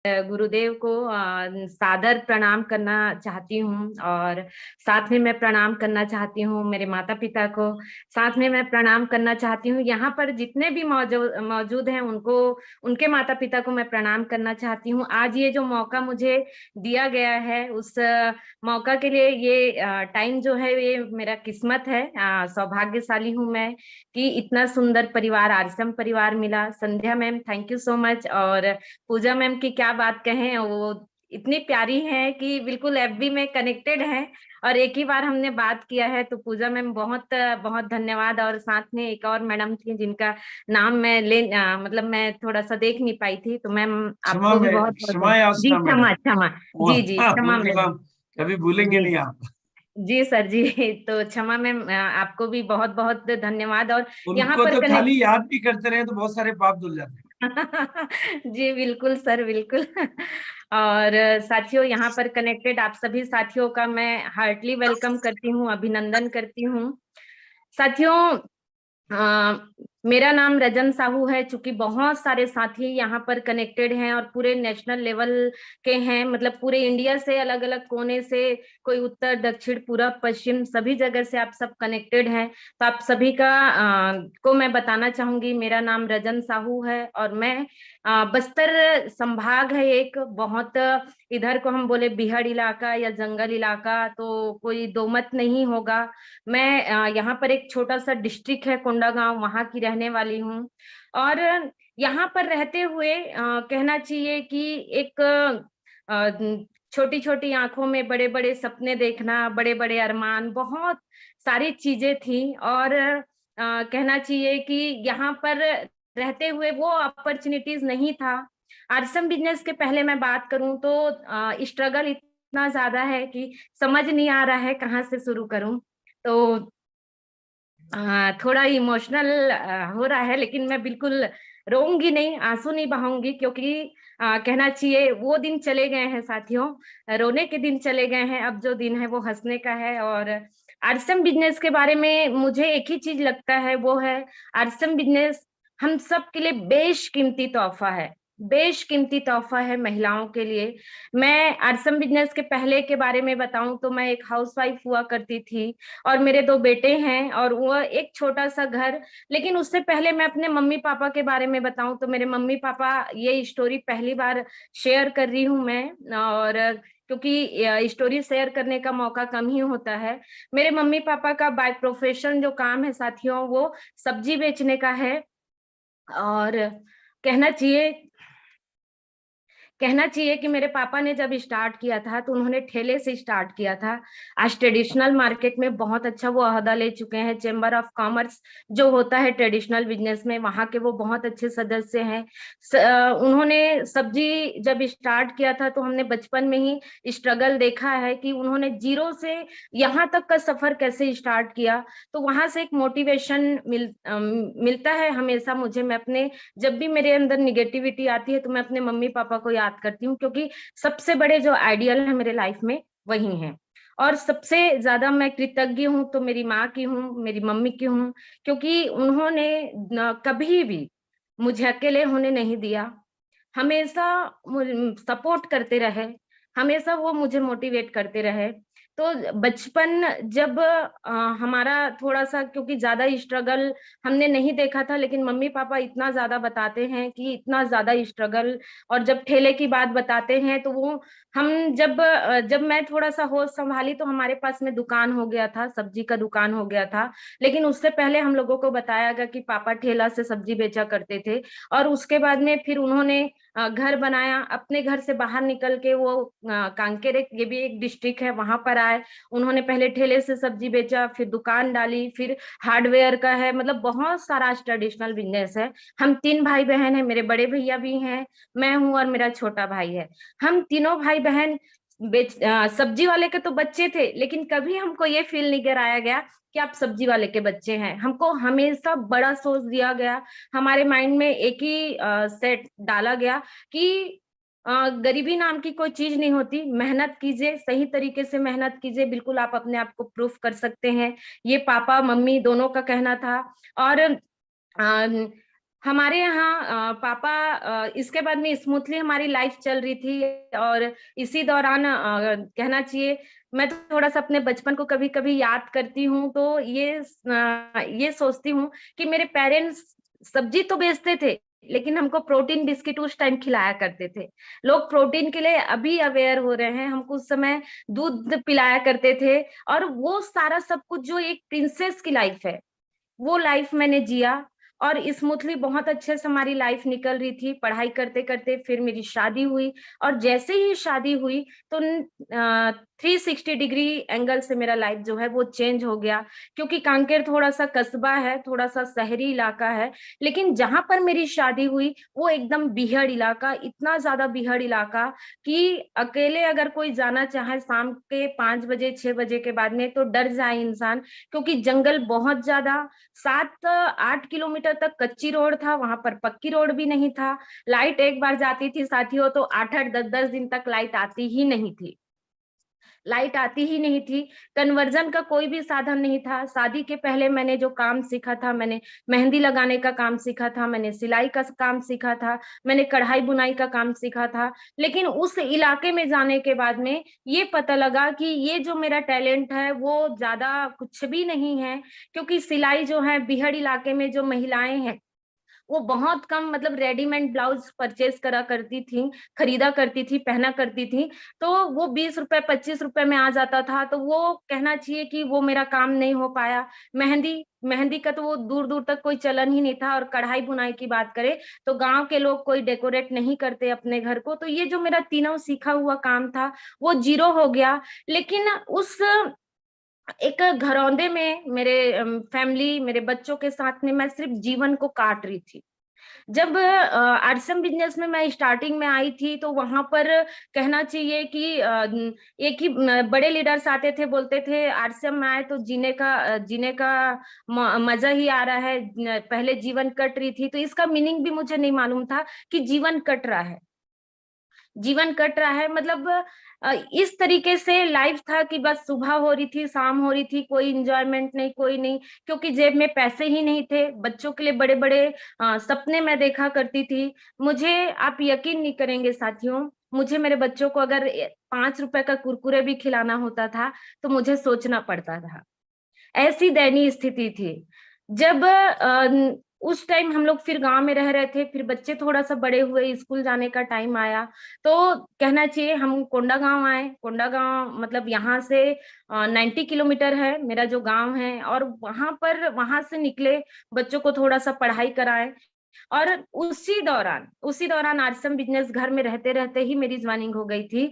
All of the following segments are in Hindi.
गुरुदेव को सादर प्रणाम करना चाहती हूँ। और साथ में मैं प्रणाम करना चाहती हूँ मेरे माता पिता को। साथ में मैं प्रणाम करना चाहती हूँ यहाँ पर जितने भी मौजूद हैं उनको, उनके माता पिता को मैं प्रणाम करना चाहती हूँ। आज ये जो मौका मुझे दिया गया है उस मौका के लिए, ये टाइम जो है ये मेरा किस्मत है। सौभाग्यशाली हूँ मैं कि इतना सुंदर परिवार, आश्रम परिवार मिला। Sandhya ma'am, thank you so much. और पूजा मैम की क्या बात कहें, वो इतनी प्यारी है कि बिल्कुल एफबी में कनेक्टेड है और एक ही बार हमने बात किया है। तो पूजा मैम बहुत बहुत धन्यवाद। और साथ में एक और मैडम थी जिनका नाम मैं मतलब मैं थोड़ा सा देख नहीं पाई थी, तो मैम क्षमा आपको भी में बहुत क्षमा बहुत जी याचना क्षमा मैडम। क्षमा। जी जी क्षमा उनका मैम। नाम कभी भूलेंगे जी नहीं आप। जी सर जी। तो क्षमा मैम, आपको भी बहुत बहुत धन्यवाद। और यहाँ उनको पर तो कनेक्ट खाली याद भी करते रहे तो बहुत सारे पाप धुल जाते जी बिल्कुल सर, बिल्कुल। और साथियों, यहाँ पर कनेक्टेड आप सभी साथियों का मैं हार्टली वेलकम करती हूँ, अभिनंदन करती हूँ। साथियों, मेरा नाम रजन साहू है। चूंकि बहुत सारे साथी यहाँ पर कनेक्टेड हैं और पूरे नेशनल लेवल के हैं, मतलब पूरे इंडिया से अलग अलग कोने से, कोई उत्तर दक्षिण पूरब पश्चिम सभी जगह से आप सब कनेक्टेड हैं। तो आप सभी का को मैं बताना चाहूंगी, मेरा नाम रजन साहू है और मैं बस्तर संभाग है एक बहुत, इधर को हम बोले बिहाड़ इलाका या जंगल इलाका तो कोई दो मत नहीं होगा। मैं यहाँ पर एक छोटा सा डिस्ट्रिक्ट है कोंडागांव, वहां की रहने वाली हूँ। और यहाँ पर रहते हुए कहना चाहिए कि एक छोटी छोटी आंखों में बड़े बड़े सपने देखना, बड़े बड़े अरमान, बहुत सारी चीजें थी। और कहना चाहिए कि यहाँ पर रहते हुए वो अपॉर्चुनिटीज नहीं था। आरसम बिजनेस के पहले मैं बात करूं तो स्ट्रगल इतना ज्यादा है कि समझ नहीं आ रहा है कहाँ से शुरू करूं। तो थोड़ा इमोशनल हो रहा है, लेकिन मैं बिल्कुल रोऊंगी नहीं, आंसू नहीं बहाऊंगी, क्योंकि कहना चाहिए वो दिन चले गए हैं साथियों, रोने के दिन चले गए हैं। अब जो दिन है वो हंसने का है। और आरसम बिजनेस के बारे में मुझे एक ही चीज लगता है, वो है आरसम बिजनेस हम सब के लिए बेशकीमती तोहफा है। बेशकीमती तोहफा है महिलाओं के लिए। मैं आरसम बिजनेस के पहले के बारे में बताऊं तो मैं एक हाउसवाइफ हुआ करती थी और मेरे दो बेटे हैं और वो एक छोटा सा घर। लेकिन उससे पहले मैं अपने मम्मी पापा के बारे में बताऊं तो मेरे मम्मी पापा, ये स्टोरी पहली बार शेयर कर रही हूं मैं। और क्योंकि स्टोरी शेयर करने का मौका कम ही होता है। मेरे मम्मी पापा का बाय प्रोफेशन जो काम है साथियों, वो सब्जी बेचने का है। और कहना चाहिए कहना चाहिए कि मेरे पापा ने जब स्टार्ट किया था तो उन्होंने ठेले से स्टार्ट किया था। आज ट्रेडिशनल मार्केट में बहुत अच्छा वो ओहदा ले चुके हैं। चेंबर ऑफ कॉमर्स जो होता है ट्रेडिशनल बिजनेस में, वहां के वो बहुत अच्छे सदस्य हैं। उन्होंने सब्जी जब स्टार्ट किया था तो हमने बचपन में ही स्ट्रगल देखा है कि उन्होंने जीरो से यहाँ तक का सफर कैसे स्टार्ट किया। तो वहां से एक मोटिवेशन मिलता है हमेशा मुझे। मैं अपने, जब भी मेरे अंदर निगेटिविटी आती है तो मैं अपने मम्मी पापा को याद करती हूँ, क्योंकि सबसे बड़े जो आइडियल है मेरे लाइफ में वही हैं। और सबसे ज्यादा मैं कृतज्ञ हूँ तो मेरी माँ की हूँ, मेरी मम्मी की हूँ, क्योंकि उन्होंने कभी भी मुझे अकेले होने नहीं दिया। हमेशा सपोर्ट करते रहे, हमेशा वो मुझे मोटिवेट करते रहे। तो बचपन जब हमारा थोड़ा सा, क्योंकि ज्यादा स्ट्रगल हमने नहीं देखा था, लेकिन मम्मी पापा इतना ज्यादा बताते हैं कि इतना ज्यादा स्ट्रगल। और जब ठेले की बात बताते हैं तो वो, हम जब मैं थोड़ा सा होश संभाली तो हमारे पास में दुकान हो गया था, सब्जी का दुकान हो गया था। लेकिन उससे पहले हम लोगों को बताया गया कि पापा ठेला से सब्जी बेचा करते थे। और उसके बाद में फिर उन्होंने घर बनाया। अपने घर से बाहर निकल के वो कांकेर, ये भी एक डिस्ट्रिक्ट है, वहां पर आए। उन्होंने पहले ठेले से सब्जी बेचा, फिर दुकान डाली, फिर हार्डवेयर का है, मतलब बहुत सारा ट्रेडिशनल बिजनेस है। हम तीन भाई बहन हैं, मेरे बड़े भैया भी हैं, मैं हूं और मेरा छोटा भाई है। हम तीनों भाई बहन सब्जी वाले के तो बच्चे थे, लेकिन कभी हमको ये फील नहीं कराया गया कि आप सब्जी वाले के बच्चे हैं। हमको हमेशा बड़ा सोच दिया गया। हमारे माइंड में एक ही सेट डाला गया कि गरीबी नाम की कोई चीज नहीं होती। मेहनत कीजिए, सही तरीके से मेहनत कीजिए, बिल्कुल आप अपने आप को प्रूफ कर सकते हैं। ये पापा मम्मी दोनों का कहना था। और हमारे यहाँ पापा इसके बाद में स्मूथली हमारी लाइफ चल रही थी। और इसी दौरान कहना चाहिए, मैं तो थोड़ा सा अपने बचपन को कभी कभी याद करती हूँ, तो ये सोचती हूँ कि मेरे पेरेंट्स सब्जी तो बेचते थे, लेकिन हमको प्रोटीन बिस्किट उस टाइम खिलाया करते थे। लोग प्रोटीन के लिए अभी अवेयर हो रहे हैं, हमको उस समय दूध पिलाया करते थे। और वो सारा सब कुछ जो एक प्रिंसेस की लाइफ है, वो लाइफ मैंने जिया। और स्मूथली बहुत अच्छे से हमारी लाइफ निकल रही थी, पढ़ाई करते करते फिर मेरी शादी हुई। और जैसे ही शादी हुई तो 360 डिग्री एंगल से मेरा लाइफ जो है वो चेंज हो गया। क्योंकि कांकेर थोड़ा सा कस्बा है, थोड़ा सा शहरी इलाका है, लेकिन जहां पर मेरी शादी हुई वो एकदम बीहड़ इलाका, इतना ज्यादा बीहड़ इलाका कि अकेले अगर कोई जाना चाहे शाम के 5 बजे 6 बजे के बाद में तो डर जाए इंसान। क्योंकि जंगल बहुत ज्यादा, 7-8 किलोमीटर तक कच्ची रोड था, वहां पर पक्की रोड भी नहीं था। लाइट एक बार जाती थी साथियों तो 8-8 10-10 दिन तक लाइट आती ही नहीं थी। लाइट आती ही नहीं थी। कन्वर्जन का कोई भी साधन नहीं था। शादी के पहले मैंने जो काम सीखा था, मैंने मेहंदी लगाने का काम सीखा था, मैंने सिलाई का काम सीखा था, मैंने कढ़ाई बुनाई का काम सीखा था। लेकिन उस इलाके में जाने के बाद में ये पता लगा कि ये जो मेरा टैलेंट है वो ज्यादा कुछ भी नहीं है। क्योंकि सिलाई जो है बीहड़ इलाके में जो महिलाएं हैं वो बहुत कम, मतलब रेडीमेड ब्लाउज परचेज करा करती थी, खरीदा करती थी, पहना करती थी। तो वो 20 रुपए 25 रुपए में आ जाता था, तो वो कहना चाहिए कि वो मेरा काम नहीं हो पाया। मेहंदी मेहंदी का तो वो दूर दूर तक कोई चलन ही नहीं था। और कढ़ाई बुनाई की बात करें तो गांव के लोग कोई डेकोरेट नहीं करते अपने घर को, तो ये जो मेरा तीनों सीखा हुआ काम था वो जीरो हो गया। लेकिन उस एक घरौंदे में मेरे फैमिली, मेरे बच्चों के साथ में मैं सिर्फ जीवन को काट रही थी। जब आरसम बिजनेस में मैं स्टार्टिंग में आई थी तो वहां पर कहना चाहिए कि एक ही बड़े लीडर्स आते थे, बोलते थे आरसम में आए तो जीने का मजा ही आ रहा है, पहले जीवन कट रही थी। तो इसका मीनिंग भी मुझे नहीं मालूम था कि जीवन कट रहा है। जीवन कट रहा है मतलब इस तरीके से लाइफ था कि बस सुबह हो रही थी, शाम हो रही थी, कोई इंजॉयमेंट नहीं, कोई नहीं। क्योंकि जेब में पैसे ही नहीं थे। बच्चों के लिए बड़े बड़े सपने मैं देखा करती थी। मुझे, आप यकीन नहीं करेंगे साथियों, मुझे मेरे बच्चों को अगर 5 रुपए का कुरकुरे भी खिलाना होता था तो मुझे सोचना पड़ता था। ऐसी दयनीय स्थिति थी। जब उस टाइम हम लोग फिर गांव में रह रहे थे, फिर बच्चे थोड़ा सा बड़े हुए, स्कूल जाने का टाइम आया, तो कहना चाहिए हम कोंडा गांव आए। कोंडा गांव मतलब यहाँ से 90 किलोमीटर है मेरा जो गांव है। और वहां से निकले, बच्चों को थोड़ा सा पढ़ाई कराए। और उसी दौरान आरसम बिजनेस घर में रहते रहते ही मेरी ज्वाइनिंग हो गई थी।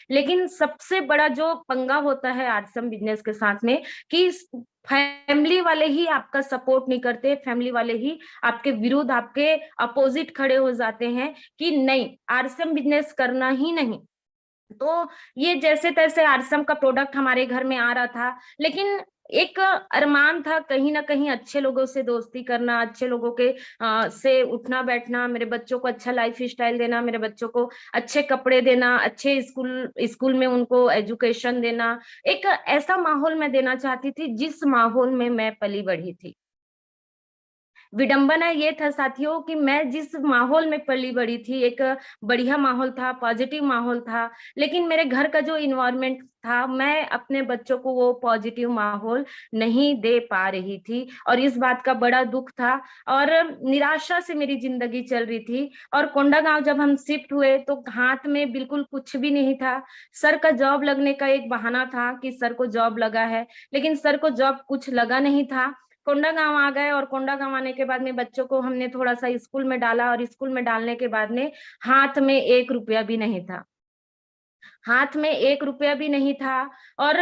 लेकिन सबसे बड़ा जो पंगा होता है आरसम बिजनेस के साथ में कि फैमिली वाले ही आपका सपोर्ट नहीं करते, फैमिली वाले ही आपके विरुद्ध, आपके अपोजिट खड़े हो जाते हैं कि नहीं, आरसम बिजनेस करना ही नहीं। तो ये जैसे तैसे आरसम का प्रोडक्ट हमारे घर में आ रहा था। लेकिन एक अरमान था कहीं ना कहीं अच्छे लोगों से दोस्ती करना, अच्छे लोगों के से उठना बैठना, मेरे बच्चों को अच्छा लाइफ स्टाइल देना, मेरे बच्चों को अच्छे कपड़े देना, अच्छे स्कूल स्कूल में उनको एजुकेशन देना। एक ऐसा माहौल मैं देना चाहती थी जिस माहौल में मैं पली बढ़ी थी। विडंबना ये था साथियों कि मैं जिस माहौल में पली बड़ी थी, एक बढ़िया माहौल था, पॉजिटिव माहौल था। लेकिन मेरे घर का जो इन्वायरमेंट था, मैं अपने बच्चों को वो पॉजिटिव माहौल नहीं दे पा रही थी। और इस बात का बड़ा दुख था और निराशा से मेरी जिंदगी चल रही थी। और कोंडागांव जब हम शिफ्ट हुए तो हाथ में बिल्कुल कुछ भी नहीं था। सर का जॉब लगने का एक बहाना था कि सर को जॉब लगा है, लेकिन सर को जॉब कुछ लगा नहीं था। कोंडागांव आ गए और कोंडागांव आने के बाद में बच्चों को हमने थोड़ा सा स्कूल में डाला। और स्कूल में डालने के बाद में हाथ में 1 रुपया भी नहीं था। हाथ में 1 रुपया भी नहीं था। और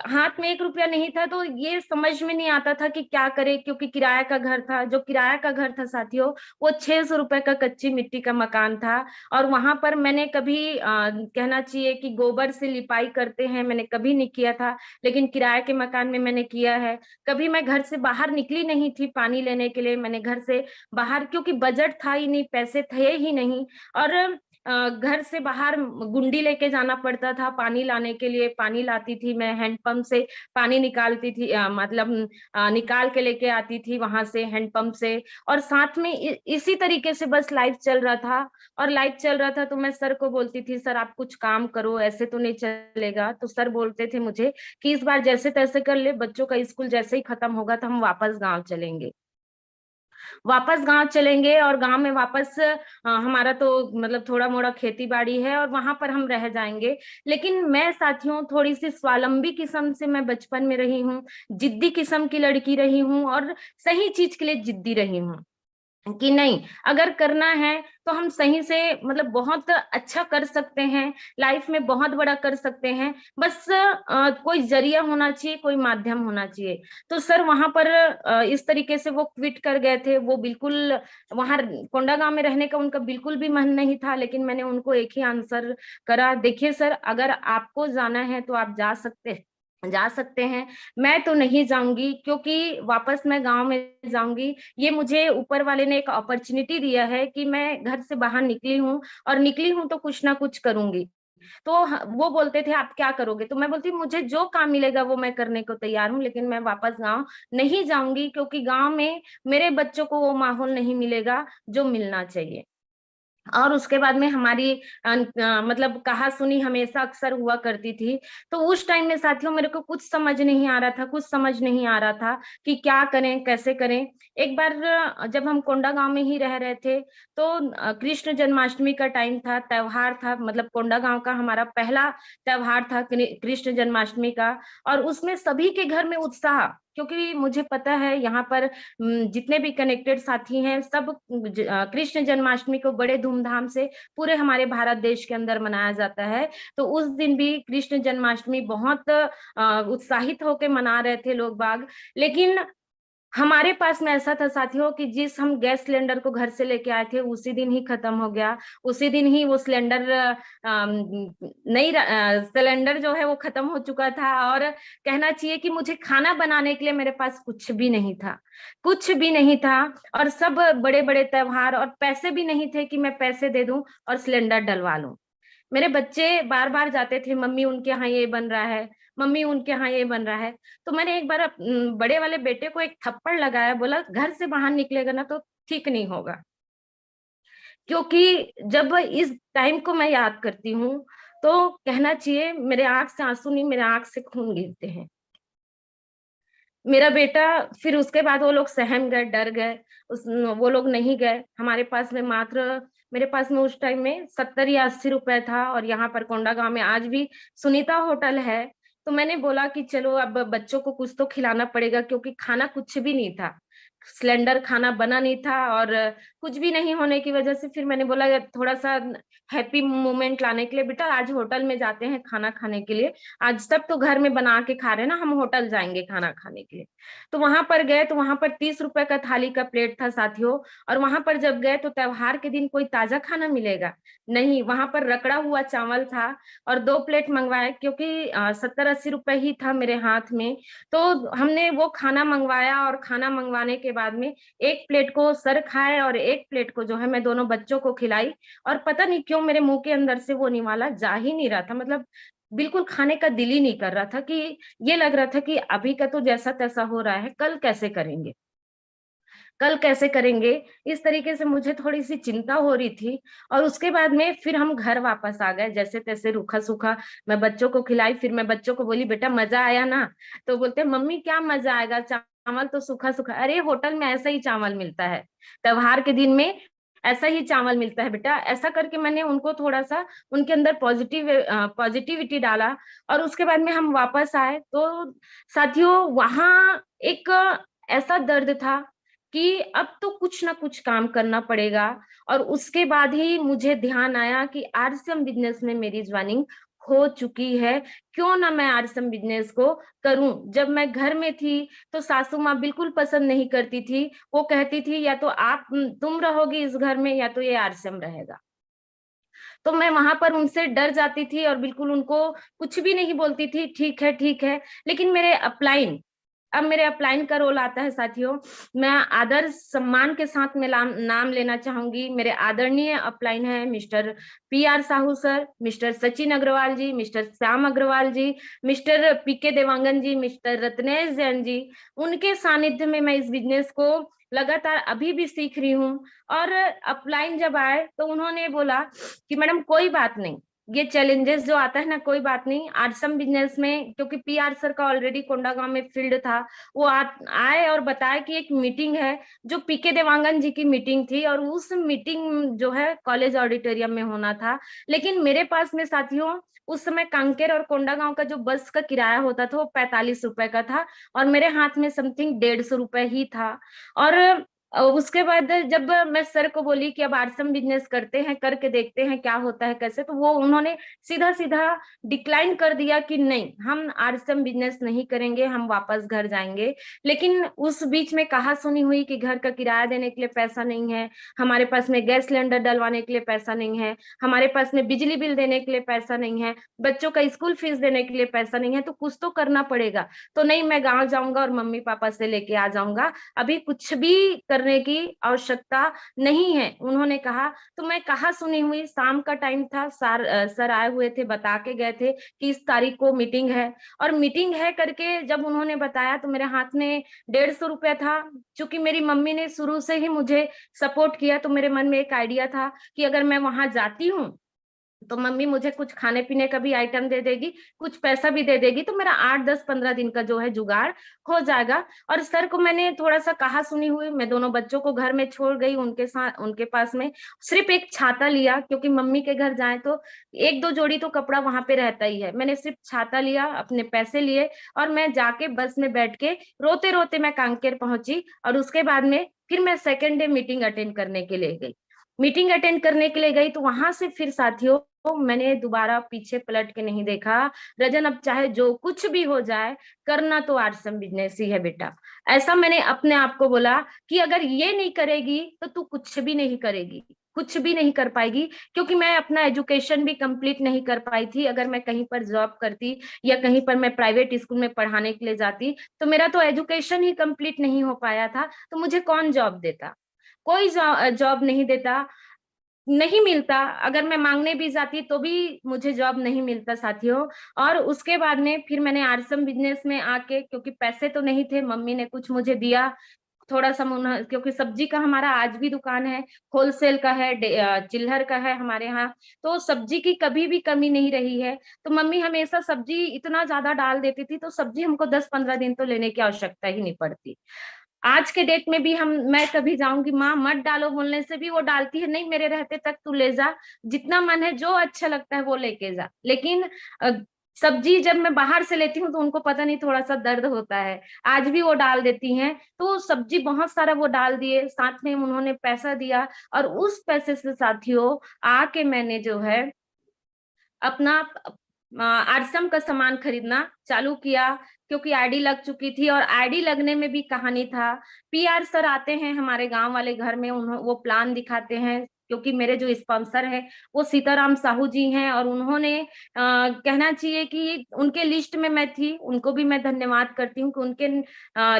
हाथ में 1 रुपया नहीं था तो ये समझ में नहीं आता था कि क्या करे। क्योंकि किराया का घर था, जो किराया का घर था साथियों, वो 600 रुपए का कच्ची मिट्टी का मकान था। और वहां पर मैंने कभी कहना चाहिए कि गोबर से लिपाई करते हैं, मैंने कभी नहीं किया था। लेकिन किराए के मकान में मैंने किया है। कभी मैं घर से बाहर निकली नहीं थी पानी लेने के लिए, मैंने घर से बाहर, क्योंकि बजट था ही नहीं, पैसे थे ही नहीं। और घर से बाहर गुंडी लेके जाना पड़ता था पानी लाने के लिए। पानी लाती थी मैं हैंडपंप से, पानी निकालती थी, मतलब निकाल के लेके आती थी वहां से हैंडपंप से। और साथ में इसी तरीके से बस लाइफ चल रहा था। और लाइफ चल रहा था तो मैं सर को बोलती थी, सर आप कुछ काम करो, ऐसे तो नहीं चलेगा। तो सर बोलते थे मुझे कि इस बार जैसे तैसे कर ले, बच्चों का स्कूल जैसे ही खत्म होगा तो हम वापस गांव चलेंगे। वापस गांव चलेंगे और गांव में वापस हमारा तो मतलब थोड़ा मोड़ा खेती बाड़ी है और वहां पर हम रह जाएंगे। लेकिन मैं साथियों थोड़ी सी स्वावलंबी किस्म से मैं बचपन में रही हूँ, जिद्दी किस्म की लड़की रही हूँ और सही चीज के लिए जिद्दी रही हूँ कि नहीं, अगर करना है तो हम सही से मतलब बहुत अच्छा कर सकते हैं, लाइफ में बहुत बड़ा कर सकते हैं। बस कोई जरिया होना चाहिए, कोई माध्यम होना चाहिए। तो सर वहां पर इस तरीके से वो क्विट कर गए थे। वो बिल्कुल वहां कोंडागांव में रहने का उनका बिल्कुल भी मन नहीं था। लेकिन मैंने उनको एक ही आंसर करा, देखिए सर अगर आपको जाना है तो आप जा सकते हैं, मैं तो नहीं जाऊंगी, क्योंकि वापस मैं गांव में जाऊंगी। ये मुझे ऊपर वाले ने एक अपॉर्चुनिटी दिया है कि मैं घर से बाहर निकली हूँ और निकली हूँ तो कुछ ना कुछ करूंगी। तो वो बोलते थे आप क्या करोगे, तो मैं बोलती मुझे जो काम मिलेगा वो मैं करने को तैयार हूँ, लेकिन मैं वापस गांव नहीं जाऊंगी, क्योंकि गांव में मेरे बच्चों को वो माहौल नहीं मिलेगा जो मिलना चाहिए। और उसके बाद में हमारी मतलब कहा सुनी हमेशा अक्सर हुआ करती थी। तो उस टाइम में साथियों मेरे को कुछ समझ नहीं आ रहा था, कुछ समझ नहीं आ रहा था कि क्या करें कैसे करें। एक बार जब हम कोंडा गांव में ही रह रहे थे तो कृष्ण जन्माष्टमी का टाइम था, त्योहार था, मतलब कोंडा गांव का हमारा पहला त्योहार था कृष्ण जन्माष्टमी का। और उसमें सभी के घर में उत्साह, क्योंकि मुझे पता है यहाँ पर जितने भी कनेक्टेड साथी हैं सब कृष्ण जन्माष्टमी को बड़े धूमधाम से पूरे हमारे भारत देश के अंदर मनाया जाता है। तो उस दिन भी कृष्ण जन्माष्टमी बहुत उत्साहित होकर मना रहे थे लोग बाग। लेकिन हमारे पास में ऐसा था साथियों कि जिस हम गैस सिलेंडर को घर से लेके आए थे उसी दिन ही खत्म हो गया। उसी दिन ही वो सिलेंडर नई सिलेंडर जो है वो खत्म हो चुका था। और कहना चाहिए कि मुझे खाना बनाने के लिए मेरे पास कुछ भी नहीं था, कुछ भी नहीं था। और सब बड़े बड़े त्योहार, और पैसे भी नहीं थे कि मैं पैसे दे दूं और सिलेंडर डलवा लूं। मेरे बच्चे बार बार जाते थे, मम्मी उनके यहाँ ये बन रहा है, मम्मी उनके यहाँ ये बन रहा है। तो मैंने एक बार बड़े वाले बेटे को एक थप्पड़ लगाया, बोला घर से बाहर निकलेगा ना तो ठीक नहीं होगा। क्योंकि जब इस टाइम को मैं याद करती हूँ तो कहना चाहिए मेरे आंख से आंसू नहीं, मेरे आंख से खून गिरते हैं। मेरा बेटा, फिर उसके बाद वो लोग सहम गए, डर गए, उस वो लोग नहीं गए। हमारे पास में मात्र, मेरे पास में उस टाइम में 70 या 80 रुपए था। और यहाँ पर कोंडा गांव में आज भी सुनीता होटल है। तो मैंने बोला कि चलो अब बच्चों को कुछ तो खिलाना पड़ेगा, क्योंकि खाना कुछ भी नहीं था, सिलेंडर खाना बना नहीं था। और कुछ भी नहीं होने की वजह से फिर मैंने बोला यार थोड़ा सा हैप्पी मोमेंट लाने के लिए बेटा आज होटल में जाते हैं खाना खाने के लिए। आज सब तो घर में बना के खा रहे हैं ना, हम होटल जाएंगे खाना खाने के लिए। तो वहां पर गए तो वहां पर 30 रुपए का थाली का प्लेट था साथियों। और वहां पर जब गए तो त्योहार के दिन कोई ताजा खाना मिलेगा नहीं, वहां पर रगड़ा हुआ चावल था। और 2 प्लेट मंगवाए, क्योंकि 70 80 रुपए ही था मेरे हाथ में। तो हमने वो खाना मंगवाया और खाना मंगवाने के बाद में एक प्लेट को सर खाए और एक प्लेट को जो है मैं दोनों बच्चों को खिलाई। और पता नहीं क्यों मेरे मुंह के अंदर से वो निवाला जा ही नहीं रहा था, मतलब बिल्कुल खाने का दिल ही नहीं कर रहा था। कि ये लग रहा था कि अभी का तो जैसा तैसा हो रहा है, कल कैसे करेंगे, कल कैसे करेंगे। इस तरीके से मुझे थोड़ी सी चिंता हो रही थी। और उसके बाद में फिर हम घर वापस आ गए, जैसे तैसे रूखा सूखा मैं बच्चों को खिलाई। फिर मैं बच्चों को बोली बेटा मजा आया ना, तो बोलते मम्मी क्या मजा आएगा, चावल तो सूखा सूखा। अरे होटल में ऐसा ही चावल मिलता है, त्योहार के दिन में ऐसा ही चावल मिलता है बेटा। ऐसा करके मैंने उनको थोड़ा सा उनके अंदर पॉजिटिविटी डाला। और उसके बाद में हम वापस आए तो साथियों वहां एक ऐसा दर्द था कि अब तो कुछ ना कुछ काम करना पड़ेगा। और उसके बाद ही मुझे ध्यान आया कि आरसीएम बिजनेस में मेरी ज्वाइनिंग हो चुकी है, क्यों ना मैं आरसीएम बिजनेस को करूं। जब मैं घर में थी तो सासू माँ बिल्कुल पसंद नहीं करती थी, वो कहती थी या तो आप तुम रहोगी इस घर में या तो ये आरसीएम रहेगा। तो मैं वहां पर उनसे डर जाती थी और बिल्कुल उनको कुछ भी नहीं बोलती थी, ठीक है ठीक है। लेकिन मेरे अपलाइन अब मेरे अपलाइन का रोल आता है साथियों। मैं आदर सम्मान के साथ में नाम लेना चाहूंगी। मेरे आदरणीय अपलाइन है mister PR Sahu sir, mister Sachin Agarwal ji, mister Shyam Agarwal ji, mister PK Dewangan ji, mister Ratnesh Jain ji. उनके सानिध्य में मैं इस बिजनेस को लगातार अभी भी सीख रही हूँ। और अपलाइन जब आए तो उन्होंने बोला कि मैडम कोई बात नहीं, ये चैलेंजेस जो आता है ना, कोई बात नहीं, आरसम बिजनेस में, क्योंकि PR सर का ऑलरेडी कोंडागांव में फील्ड था, वो आए और बताया कि एक मीटिंग है जो PK देवांगन जी की मीटिंग थी, और उस मीटिंग जो है कॉलेज ऑडिटोरियम में होना था। लेकिन मेरे पास में साथियों उस समय कांकेर और कोंडागांव का जो बस का किराया होता था वो 45 रुपए का था, और मेरे हाथ में समथिंग 150 रुपए ही था। और उसके बाद जब मैं सर को बोली कि अब आरसम बिजनेस करते हैं, करके देखते हैं क्या होता है कैसे, तो वो उन्होंने सीधा सीधा डिक्लाइन कर दिया कि नहीं, हम आरसम बिजनेस नहीं करेंगे, हम वापस घर जाएंगे। लेकिन उस बीच में कहा सुनी हुई कि घर का किराया देने के लिए पैसा नहीं है, हमारे पास में गैस सिलेंडर डलवाने के लिए पैसा नहीं है, हमारे पास में बिजली बिल देने के लिए पैसा नहीं है, बच्चों का स्कूल फीस देने के लिए पैसा नहीं है, तो कुछ तो करना पड़ेगा। तो नहीं, मैं गाँव जाऊंगा और मम्मी पापा से लेके आ जाऊंगा, अभी कुछ भी करने की आवश्यकता नहीं है, उन्होंने कहा। तो मैं कहा सुनी हुई, शाम का टाइम था, सर आए हुए थे, बता के गए थे कि इस तारीख को मीटिंग है, और मीटिंग है करके जब उन्होंने बताया तो मेरे हाथ में 150 रुपया था। चूंकि मेरी मम्मी ने शुरू से ही मुझे सपोर्ट किया, तो मेरे मन में एक आइडिया था कि अगर मैं वहां जाती हूँ तो मम्मी मुझे कुछ खाने पीने का भी आइटम दे देगी, कुछ पैसा भी दे देगी, तो मेरा 8 10 15 दिन का जो है जुगाड़ हो जाएगा। और सर को मैंने थोड़ा सा कहा सुनी हुई, मैं दोनों बच्चों को घर में छोड़ गई, उनके साथ उनके पास में सिर्फ एक छाता लिया, क्योंकि मम्मी के घर जाए तो 1 2 जोड़ी तो कपड़ा वहां पे रहता ही है। मैंने सिर्फ छाता लिया, अपने पैसे लिए, और मैं जाके बस में बैठ के रोते रोते मैं कांकेर पहुंची। और उसके बाद में फिर मैं सेकेंड डे मीटिंग अटेंड करने के लिए गई। मीटिंग अटेंड करने के लिए गई तो वहां से फिर साथियों तो मैंने दोबारा पीछे पलट के नहीं देखा। रजन, अब चाहे जो कुछ भी हो जाए, करना तो आरसम बिजनेस ही है बेटा। ऐसा मैंने अपने आप को बोला कि अगर ये नहीं करेगी तो तू कुछ भी नहीं करेगी, कुछ भी नहीं कर पाएगी। क्योंकि मैं अपना एजुकेशन भी कंप्लीट नहीं कर पाई थी। अगर मैं कहीं पर जॉब करती या कहीं पर मैं प्राइवेट स्कूल में पढ़ाने के लिए जाती तो मेरा तो एजुकेशन ही कंप्लीट नहीं हो पाया था, तो मुझे कौन जॉब देता? कोई जॉब नहीं देता, नहीं मिलता। अगर मैं मांगने भी जाती तो भी मुझे जॉब नहीं मिलता साथियों। और उसके बाद में फिर मैंने आरसम बिजनेस में आके, क्योंकि पैसे तो नहीं थे, मम्मी ने कुछ मुझे दिया थोड़ा सा, क्योंकि सब्जी का हमारा आज भी दुकान है, होलसेल का है, चिल्हर का है हमारे यहाँ, तो सब्जी की कभी भी कमी नहीं रही है। तो मम्मी हमेशा सब्जी इतना ज्यादा डाल देती थी, तो सब्जी हमको 10 15 दिन तो लेने की आवश्यकता ही नहीं पड़ती। आज के डेट में भी मैं कभी जाऊंगी, माँ मत डालो बोलने से भी वो डालती है, नहीं मेरे रहते तक तू ले जा, जितना मन है जो अच्छा लगता है वो लेके जा। लेकिन अ, सब्जी जब मैं बाहर से लेती हूँ तो उनको पता नहीं थोड़ा सा दर्द होता है, आज भी वो डाल देती हैं। तो सब्जी बहुत सारा वो डाल दिए, साथ में उन्होंने पैसा दिया, और उस पैसे से साथियों आके मैंने जो है अपना आरसम का सामान खरीदना चालू किया। क्योंकि आईडी लग चुकी थी, और आईडी लगने में भी कहानी था। PR सर आते हैं हमारे गांव वाले घर में, वो प्लान दिखाते हैं, क्योंकि मेरे जो स्पॉन्सर है वो सीताराम साहू जी हैं, और उन्होंने कहना चाहिए कि उनके लिस्ट में मैं थी, उनको भी मैं धन्यवाद करती हूँ कि उनके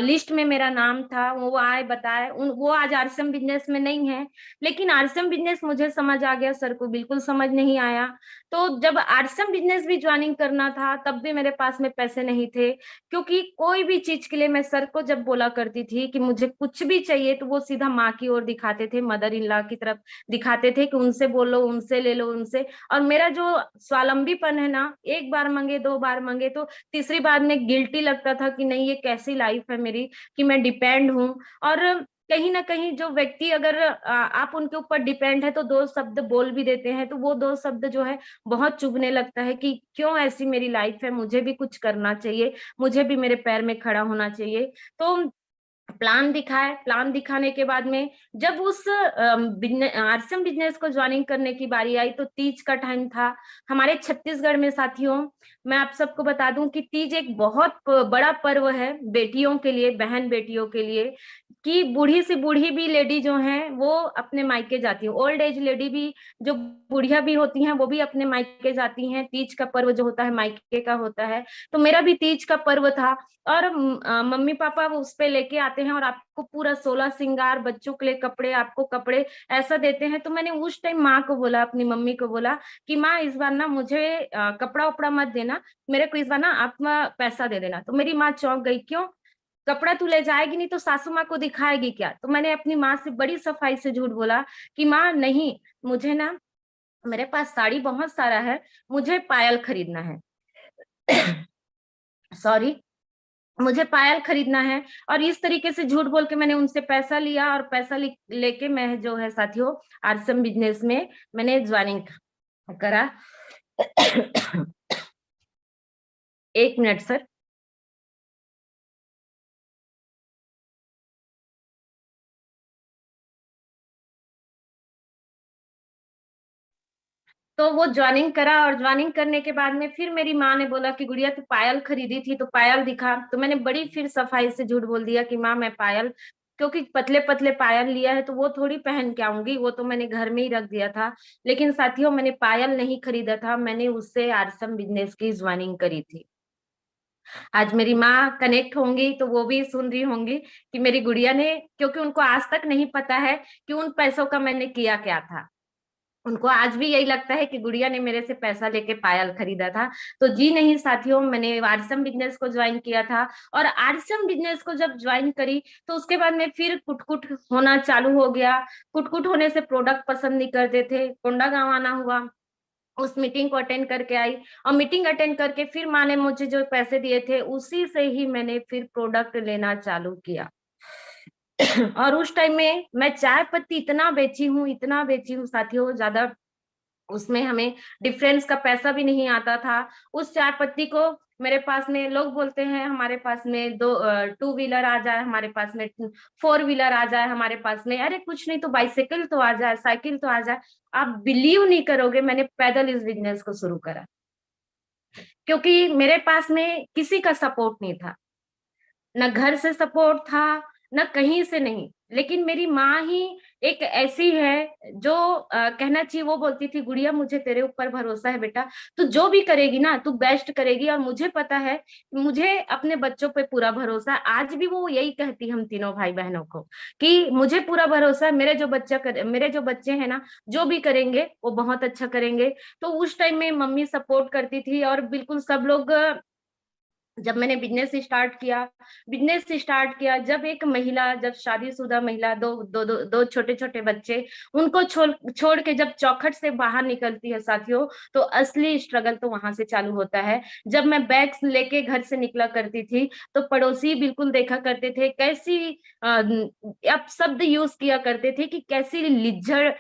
लिस्ट में मेरा नाम था। वो आए बताए, वो आज आरसम बिजनेस में नहीं है, लेकिन आरसम बिजनेस मुझे समझ आ गया, सर को बिल्कुल समझ नहीं आया। तो जब आरसम बिजनेस भी ज्वाइनिंग करना था तब भी मेरे पास में पैसे नहीं थे, क्योंकि कोई भी चीज के लिए मैं सर को जब बोला करती थी कि मुझे कुछ भी चाहिए तो वो सीधा माँ की ओर दिखाते थे, मदर इन लॉ की तरफ दिखाते थे कि उनसे बोलो, उनसे ले लो, उनसे। और मेरा जो स्वावलंबीपन है ना, एक बार मांगे 2 बार मांगे तो तीसरी बार में गिल्टी लगता था कि नहीं, ये कैसी लाइफ है मेरी कि मैं डिपेंड हूँ। और कहीं ना कहीं जो व्यक्ति अगर आप उनके ऊपर डिपेंड है तो 2 शब्द बोल भी देते हैं, तो वो 2 शब्द जो है बहुत चुभने लगता है कि क्यों ऐसी मेरी लाइफ है, मुझे भी कुछ करना चाहिए, मुझे भी मेरे पैर में खड़ा होना चाहिए। तो प्लान दिखाए। प्लान दिखाने के बाद में जब उस आरसीएम बिजनेस को ज्वाइनिंग करने की बारी आई तो तीज का टाइम था हमारे छत्तीसगढ़ में। साथियों, मैं आप सबको बता दूं कि तीज एक बहुत बड़ा पर्व है बेटियों के लिए, बहन बेटियों के लिए, कि बूढ़ी से बूढ़ी भी लेडी जो है वो अपने मायके जाती है। ओल्ड एज लेडी भी, जो बुढ़िया भी होती हैं, वो भी अपने मायके जाती हैं। तीज का पर्व जो होता है मायके का होता है। तो मेरा भी तीज का पर्व था, और मम्मी पापा वो उस पे लेके आते हैं और आपको पूरा 16 श्रृंगार, बच्चों के लिए कपड़े, आपको कपड़े ऐसा देते हैं। तो मैंने उस टाइम माँ को बोला, अपनी मम्मी को बोला कि माँ इस बार ना मुझे कपड़ा उपड़ा मत देना, मेरे को इस बार ना आप पैसा दे देना। तो मेरी माँ चौंक गई, क्यों? कपड़ा तू ले जाएगी नहीं तो सासू माँ को दिखाएगी क्या? तो मैंने अपनी माँ से बड़ी सफाई से झूठ बोला कि माँ नहीं, मुझे ना, मेरे पास साड़ी बहुत सारा है, मुझे पायल खरीदना है। सॉरी, मुझे पायल खरीदना है। और इस तरीके से झूठ बोल के मैंने उनसे पैसा लिया, और पैसा लेके मैं जो है साथियों आरसम बिजनेस में मैंने ज्वाइनिंग करा। 1 मिनट सर। तो वो ज्वाइनिंग करा, और ज्वाइनिंग करने के बाद में फिर मेरी माँ ने बोला कि गुड़िया तू पायल खरीदी थी तो पायल दिखा। तो मैंने बड़ी फिर सफाई से झूठ बोल दिया कि माँ मैं पायल, क्योंकि पतले पतले पायल लिया है तो वो थोड़ी पहन के आऊंगी, वो तो मैंने घर में ही रख दिया था। लेकिन साथियों मैंने पायल नहीं खरीदा था, मैंने उससे आरसम बिजनेस की ज्वाइनिंग करी थी। आज मेरी माँ कनेक्ट होंगी तो वो भी सुन रही होंगी कि मेरी गुड़िया ने, क्योंकि उनको आज तक नहीं पता है कि उन पैसों का मैंने किया क्या था। उनको आज भी यही लगता है कि गुड़िया ने मेरे से पैसा लेके पायल खरीदा था। तो जी नहीं साथियों, मैंने आरसम बिजनेस को ज्वाइन किया था। और आरसम बिजनेस को जब ज्वाइन करी तो उसके बाद में फिर कुटकुट होना चालू हो गया। कुटकुट होने से प्रोडक्ट पसंद नहीं करते थे, कोंडागांव आना हुआ, उस मीटिंग को अटेंड करके आई। और मीटिंग अटेंड करके फिर माँ ने मुझे जो पैसे दिए थे उसी से ही मैंने फिर प्रोडक्ट लेना चालू किया। और उस टाइम में मैं चाय पत्ती इतना बेची हूँ, इतना बेची हूँ साथियों, ज्यादा उसमें हमें डिफरेंस का पैसा भी नहीं आता था। उस चाय पत्ती को, मेरे पास में लोग बोलते हैं हमारे पास में दो टू व्हीलर आ जाए, हमारे पास में फोर व्हीलर आ जाए, हमारे पास में अरे कुछ नहीं तो बाइसाइकिल तो आ जाए, साइकिल तो आ जाए। आप बिलीव नहीं करोगे, मैंने पैदल इस बिजनेस को शुरू करा, क्योंकि मेरे पास में किसी का सपोर्ट नहीं था, न घर से सपोर्ट था, न कहीं से नहीं। लेकिन मेरी माँ ही एक ऐसी है जो कहना चाहिए, वो बोलती थी गुड़िया मुझे तेरे ऊपर भरोसा है बेटा, तू जो भी करेगी ना तू बेस्ट करेगी। और मुझे पता है, मुझे अपने बच्चों पे पूरा भरोसा है। आज भी वो यही कहती हम तीनों भाई बहनों को कि मुझे पूरा भरोसा है, मेरे जो बच्चे हैं ना, जो भी करेंगे वो बहुत अच्छा करेंगे। तो उस टाइम में मम्मी सपोर्ट करती थी, और बिल्कुल सब लोग जब मैंने बिजनेस स्टार्ट किया, जब एक महिला, जब शादीशुदा महिला, दो छोटे छोटे बच्चे, उनको छोड़ के जब चौखट से बाहर निकलती है साथियों, तो असली स्ट्रगल तो वहां से चालू होता है। जब मैं बैग लेके घर से निकला करती थी तो पड़ोसी बिल्कुल देखा करते थे कैसी, अब शब्द यूज किया करते थे कि कैसी लिज्जड़,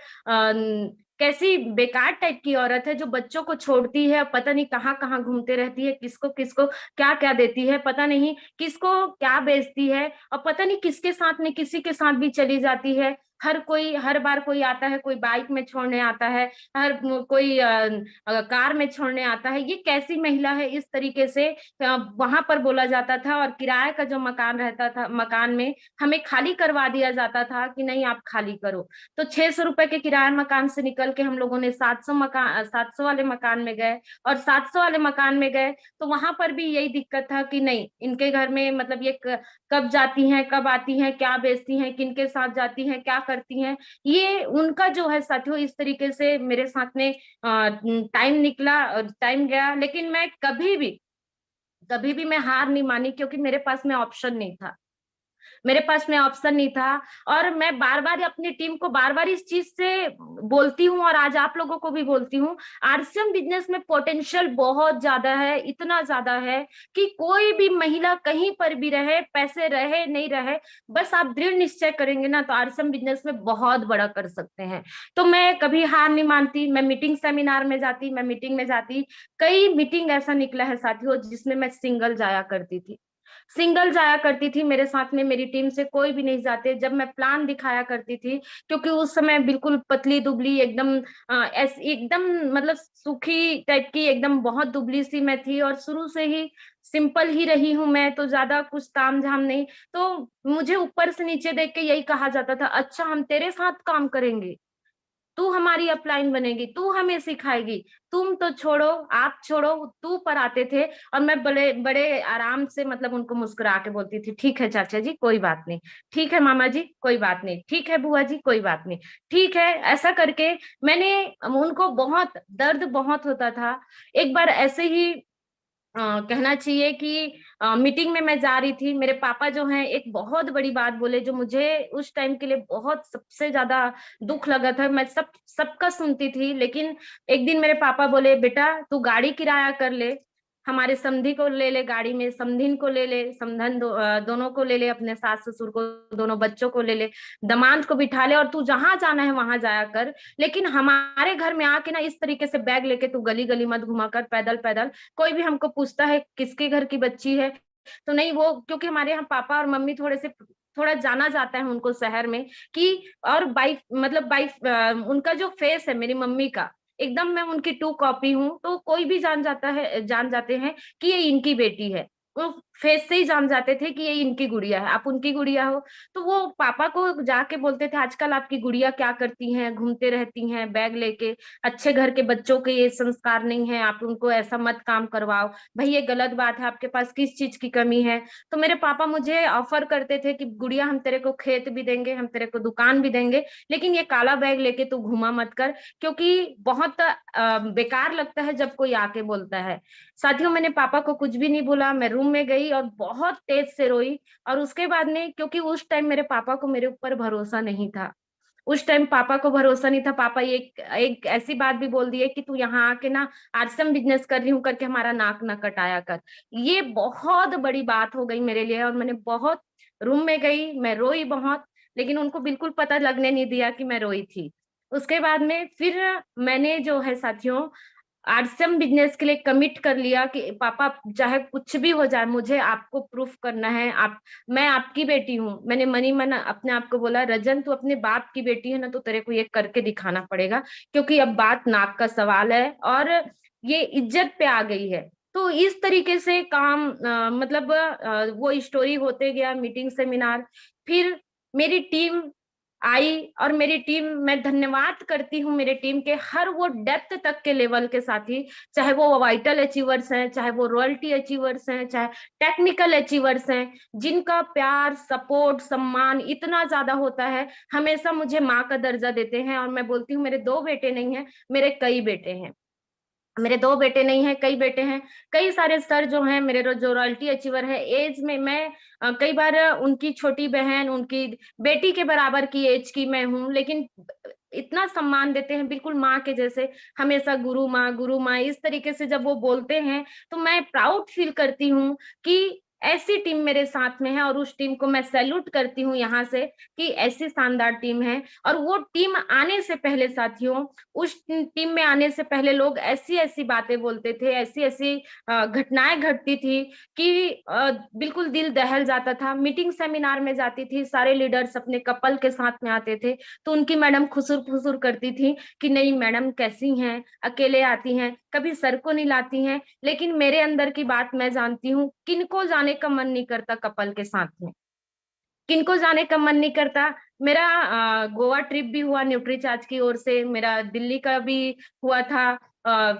कैसी बेकार टाइप की औरत है जो बच्चों को छोड़ती है, पता नहीं कहाँ कहाँ घूमते रहती है, किसको किसको क्या क्या देती है, पता नहीं किसको क्या बेचती है, और पता नहीं किसके साथ में, किसी के साथ भी चली जाती है। हर बार कोई आता है, कोई बाइक में छोड़ने आता है, हर कोई कार में छोड़ने आता है। ये कैसी महिला है? इस तरीके से वहां पर बोला जाता था। और किराए का जो मकान रहता था, मकान में हमें खाली करवा दिया जाता था कि नहीं आप खाली करो। तो 600 रुपए के किराए मकान से निकल के हम लोगों ने 700 वाले मकान में गए। और 700 वाले मकान में गए तो वहां पर भी यही दिक्कत था कि नहीं, इनके घर में मतलब ये कब जाती हैं, कब आती हैं, क्या बेचती हैं, किनके साथ जाती हैं, क्या करती हैं। ये उनका जो है साथियों, इस तरीके से मेरे साथ में टाइम निकला, टाइम गया, लेकिन मैं कभी भी मैं हार नहीं मानी, क्योंकि मेरे पास में ऑप्शन नहीं था, मेरे पास में ऑप्शन नहीं था। और मैं बार बार अपनी टीम को बार बार इस चीज से बोलती हूँ, और आज आप लोगों को भी बोलती हूँ, आरसीएम बिजनेस में पोटेंशियल बहुत ज्यादा है, इतना ज्यादा है कि कोई भी महिला कहीं पर भी रहे, पैसे रहे नहीं रहे, बस आप दृढ़ निश्चय करेंगे ना तो आरसीएम बिजनेस में बहुत बड़ा कर सकते हैं। तो मैं कभी हार नहीं मानती, मैं मीटिंग सेमिनार में जाती, मैं मीटिंग में जाती। कई मीटिंग ऐसा निकला है साथियों जिसमें मैं सिंगल जाया करती थी। सिंगल जाया करती थी, मेरे साथ में मेरी टीम से कोई भी नहीं जाते। जब मैं प्लान दिखाया करती थी, क्योंकि उस समय बिल्कुल पतली दुबली एकदम ऐसी एकदम मतलब सूखी टाइप की, एकदम बहुत दुबली सी मैं थी, और शुरू से ही सिंपल ही रही हूं मैं, तो ज्यादा कुछ ताम झाम नहीं। तो मुझे ऊपर से नीचे देख के यही कहा जाता था, अच्छा हम तेरे साथ काम करेंगे, तू हमारी अपलाइन बनेगी, तू हमें सिखाएगी, तुम तो छोड़ो, आप छोड़ो, तू पर आते थे। और मैं बड़े बड़े आराम से मतलब उनको मुस्कुरा के बोलती थी, ठीक है चाचा जी कोई बात नहीं, ठीक है मामा जी कोई बात नहीं, ठीक है बुआ जी कोई बात नहीं, ठीक है। ऐसा करके मैंने उनको बहुत दर्द बहुत होता था। एक बार ऐसे ही कहना चाहिए कि मीटिंग में मैं जा रही थी, मेरे पापा जो हैं एक बहुत बड़ी बात बोले, जो मुझे उस टाइम के लिए बहुत सबसे ज्यादा दुख लगा था। मैं सबका सुनती थी, लेकिन एक दिन मेरे पापा बोले, बेटा तू गाड़ी किराया कर ले, हमारे समधी को ले ले गाड़ी में, समधिन को ले ले, दोनों को ले ले, अपने सास ससुर को, दोनों बच्चों को ले ले, दामाद को बिठा ले, और तू जहां जाना है वहां जाया कर। लेकिन हमारे घर में आके ना इस तरीके से बैग लेके तू गली गली मत घुमा कर, पैदल पैदल। कोई भी हमको पूछता है किसके घर की बच्ची है, तो नहीं वो, क्योंकि हमारे यहाँ पापा और मम्मी थोड़ा जाना जाता है उनको शहर में कि, और बाई मतलब बाई उनका जो फेस है मेरी मम्मी का, एकदम मैं उनकी टू कॉपी हूँ, तो कोई भी जान जाते हैं कि ये इनकी बेटी है। वो फेस से ही जान जाते थे कि ये इनकी गुड़िया है, आप उनकी गुड़िया हो। तो वो पापा को जाके बोलते थे, आजकल आपकी गुड़िया क्या करती हैं, घूमते रहती हैं बैग लेके, अच्छे घर के बच्चों के ये संस्कार नहीं है, आप उनको ऐसा मत काम करवाओ, भाई ये गलत बात है, आपके पास किस चीज की कमी है। तो मेरे पापा मुझे ऑफर करते थे कि गुड़िया हम तेरे को खेत भी देंगे, हम तेरे को दुकान भी देंगे, लेकिन ये काला बैग लेके तू घुमा मत कर, क्योंकि बहुत बेकार लगता है जब कोई आके बोलता है। साथियों मैंने पापा को कुछ भी नहीं बोला, मैं रूम में गई और बहुत तेज से रोई। और उसके बाद में, क्योंकि उस टाइम मेरे पापा को मेरे ऊपर भरोसा नहीं था, उस टाइम पापा को भरोसा नहीं था, पापा ये एक ऐसी बात भी बोल दिए कि तू यहाँ आके ना आरसम बिजनेस कर रही हूँ करके हमारा नाक ना कटाया कर। ये बहुत बड़ी बात हो गई मेरे लिए, और मैंने बहुत रूम में गई, मैं रोई बहुत, लेकिन उनको बिल्कुल पता लगने नहीं दिया कि मैं रोई थी। उसके बाद में फिर मैंने जो है साथियों आरसीएम बिजनेस के लिए कमिट कर लिया कि पापा चाहे कुछ भी हो जाए, मुझे आपको प्रूफ करना है, आप मैं आपकी बेटी हूँ। मैंने मनी मन अपने आप को बोला, रजन तू अपने बाप की बेटी है ना, तो तेरे को ये करके दिखाना पड़ेगा, क्योंकि अब बात नाक का सवाल है और ये इज्जत पे आ गई है। तो इस तरीके से काम मतलब वो स्टोरी होते गया, मीटिंग सेमिनार। फिर मेरी टीम आई, और मेरी टीम, मैं धन्यवाद करती हूँ मेरे टीम के हर वो डेप्थ तक के लेवल के साथी, चाहे वो वाइटल अचीवर्स हैं, चाहे वो रॉयल्टी अचीवर्स हैं, चाहे टेक्निकल अचीवर्स हैं, जिनका प्यार सपोर्ट सम्मान इतना ज्यादा होता है, हमेशा मुझे माँ का दर्जा देते हैं। और मैं बोलती हूँ मेरे दो बेटे नहीं हैं, मेरे कई बेटे हैं, मेरे दो बेटे नहीं हैं, कई बेटे हैं। कई सारे सर जो हैं मेरे जो रॉयल्टी अचीवर है, एज में मैं कई बार उनकी छोटी बहन, उनकी बेटी के बराबर की एज की मैं हूँ, लेकिन इतना सम्मान देते हैं बिल्कुल माँ के जैसे, हमेशा गुरु माँ इस तरीके से जब वो बोलते हैं, तो मैं प्राउड फील करती हूँ कि ऐसी टीम मेरे साथ में है। और उस टीम को मैं सैल्यूट करती हूँ यहाँ से कि ऐसी शानदार टीम है। और वो टीम आने से पहले साथियों, उस टीम में आने से पहले लोग ऐसी ऐसी बातें बोलते थे, ऐसी ऐसी घटनाएं घटती थी कि बिल्कुल दिल दहल जाता था। मीटिंग सेमिनार में जाती थी, सारे लीडर्स अपने कपल के साथ में आते थे, तो उनकी मैडम खुसुर फुसुर करती थी कि नहीं मैडम कैसी हैं, अकेले आती हैं, कभी सर को नहीं लाती हैं। लेकिन मेरे अंदर की बात मैं जानती हूँ, किनको जाने का मन नहीं करता कपल के साथ में, किनको जाने का मन नहीं करता। मेरा गोवा ट्रिप भी हुआ न्यूट्री चार्ज की ओर से, मेरा दिल्ली का भी हुआ था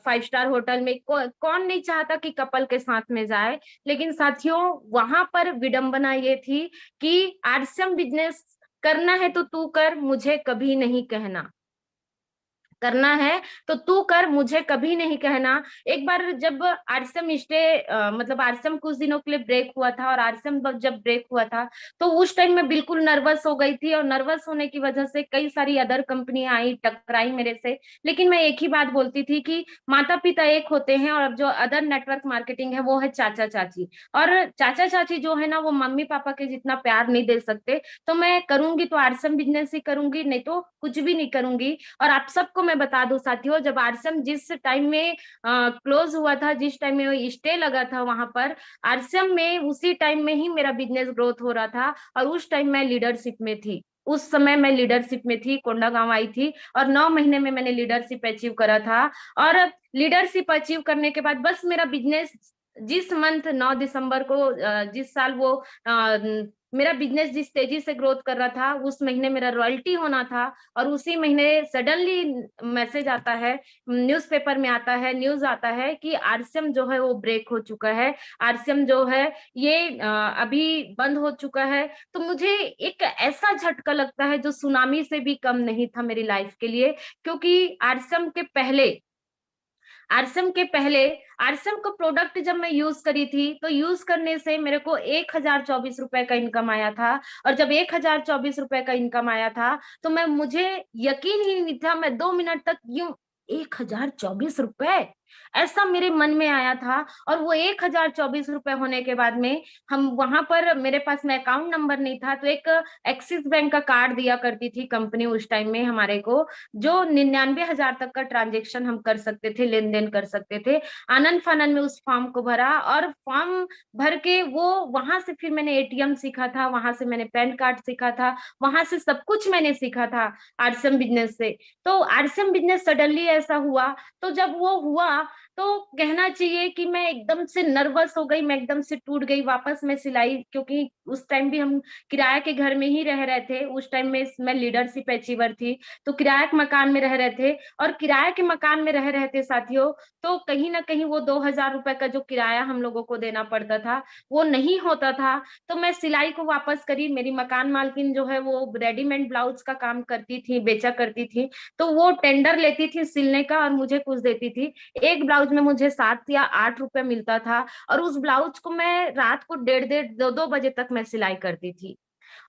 5 स्टार होटल में। कौन नहीं चाहता कि कपल के साथ में जाए। लेकिन साथियों वहां पर विडंबना ये थी कि आरसीएम बिजनेस करना है तो तू कर, मुझे कभी नहीं कहना, करना है तो तू कर, मुझे कभी नहीं कहना। एक बार जब आरसीएम स्टे मतलब आरसीएम कुछ दिनों के लिए ब्रेक हुआ था, और आरसीएम जब ब्रेक हुआ था, तो उस टाइम मैं बिल्कुल नर्वस हो गई थी, और नर्वस होने की वजह से कई सारी अदर कंपनियां आई टकराई मेरे से। लेकिन मैं एक ही बात बोलती थी कि माता पिता एक होते हैं, और जो अदर नेटवर्क मार्केटिंग है वो है चाचा चाची, और चाचा चाची जो है ना वो मम्मी पापा के जितना प्यार नहीं दे सकते। तो मैं करूंगी तो आरसीएम बिजनेस ही करूंगी, नहीं तो कुछ भी नहीं करूंगी। और आप सबको मैं बता दूं साथियों, जब आरसीएम जिस टाइम में क्लोज हुआ था, जिस टाइम में स्टे लगा था वहां पर आरसीएम में, उसी टाइम में ही मेरा बिजनेस ग्रोथ हो रहा था। और उस टाइम मैं लीडरशिप में थी, उस समय मैं लीडरशिप में थी, कोंडागांव आई थी और 9 महीने में मैंने लीडरशिप अचीव करा था। और लीडरशिप अचीव करने के बाद बस मेरा बिजनेस जिस मंथ 9 दिसंबर को जिस साल वो मेरा बिजनेस जिस तेजी से ग्रोथ कर रहा था, उस महीने मेरा रॉयल्टी होना था। और उसी महीने सडनली मैसेज आता है, न्यूज़पेपर में आता है, न्यूज आता है कि आरसीएम जो है वो ब्रेक हो चुका है, आरसीएम जो है ये अभी बंद हो चुका है। तो मुझे एक ऐसा झटका लगता है जो सुनामी से भी कम नहीं था मेरी लाइफ के लिए। क्योंकि आरसीएम के पहले आरसीएम का प्रोडक्ट जब मैं यूज करी थी, तो यूज करने से मेरे को 1024 रुपए का इनकम आया था। और जब 1024 रुपए का इनकम आया था, तो मुझे यकीन ही नहीं था, मैं 2 मिनट तक यूं 1024 रुपए ऐसा मेरे मन में आया था। और वो 1024 रुपए होने के बाद में हम वहां पर, मेरे पास में अकाउंट नंबर नहीं था, तो एक एक्सिस बैंक का कार्ड दिया करती थी कंपनी उस टाइम में हमारे को, जो 99,000 तक का ट्रांजेक्शन हम कर सकते थे, लेन देन कर सकते थे। आनंद फानन में उस फॉर्म को भरा, और फॉर्म भर के वो वहां से फिर मैंने एटीएम सीखा था, वहां से मैंने पैन कार्ड सीखा था, वहां से सब कुछ मैंने सीखा था आरसीएम बिजनेस से। तो आरसीएम बिजनेस सडनली ऐसा हुआ, तो जब वो हुआ तो कहना चाहिए कि मैं एकदम से नर्वस हो गई, मैं एकदम से टूट गई। वापस मैं सिलाई, क्योंकि उस टाइम भी हम किराए के घर में ही रह रहे थे, उस टाइम में मैं लीडरशिप अचीवर थी, तो किराए के मकान में रह रहे थे। और किराए के मकान में रह रहे थे साथियों, तो कहीं ना कहीं वो 2,000 रुपए का जो किराया हम लोगों को देना पड़ता था, वो नहीं होता था। तो मैं सिलाई को वापस करी। मेरी मकान मालकिन जो है वो रेडीमेड ब्लाउज का काम करती थी, बेचा करती थी, तो वो टेंडर लेती थी सिलने का और मुझे कुछ देती थी। एक ब्लाउज में मुझे 7 या 8 रुपए मिलता था, और उस ब्लाउज को मैं रात को 1:30 2 बजे तक मैं सिलाई करती थी।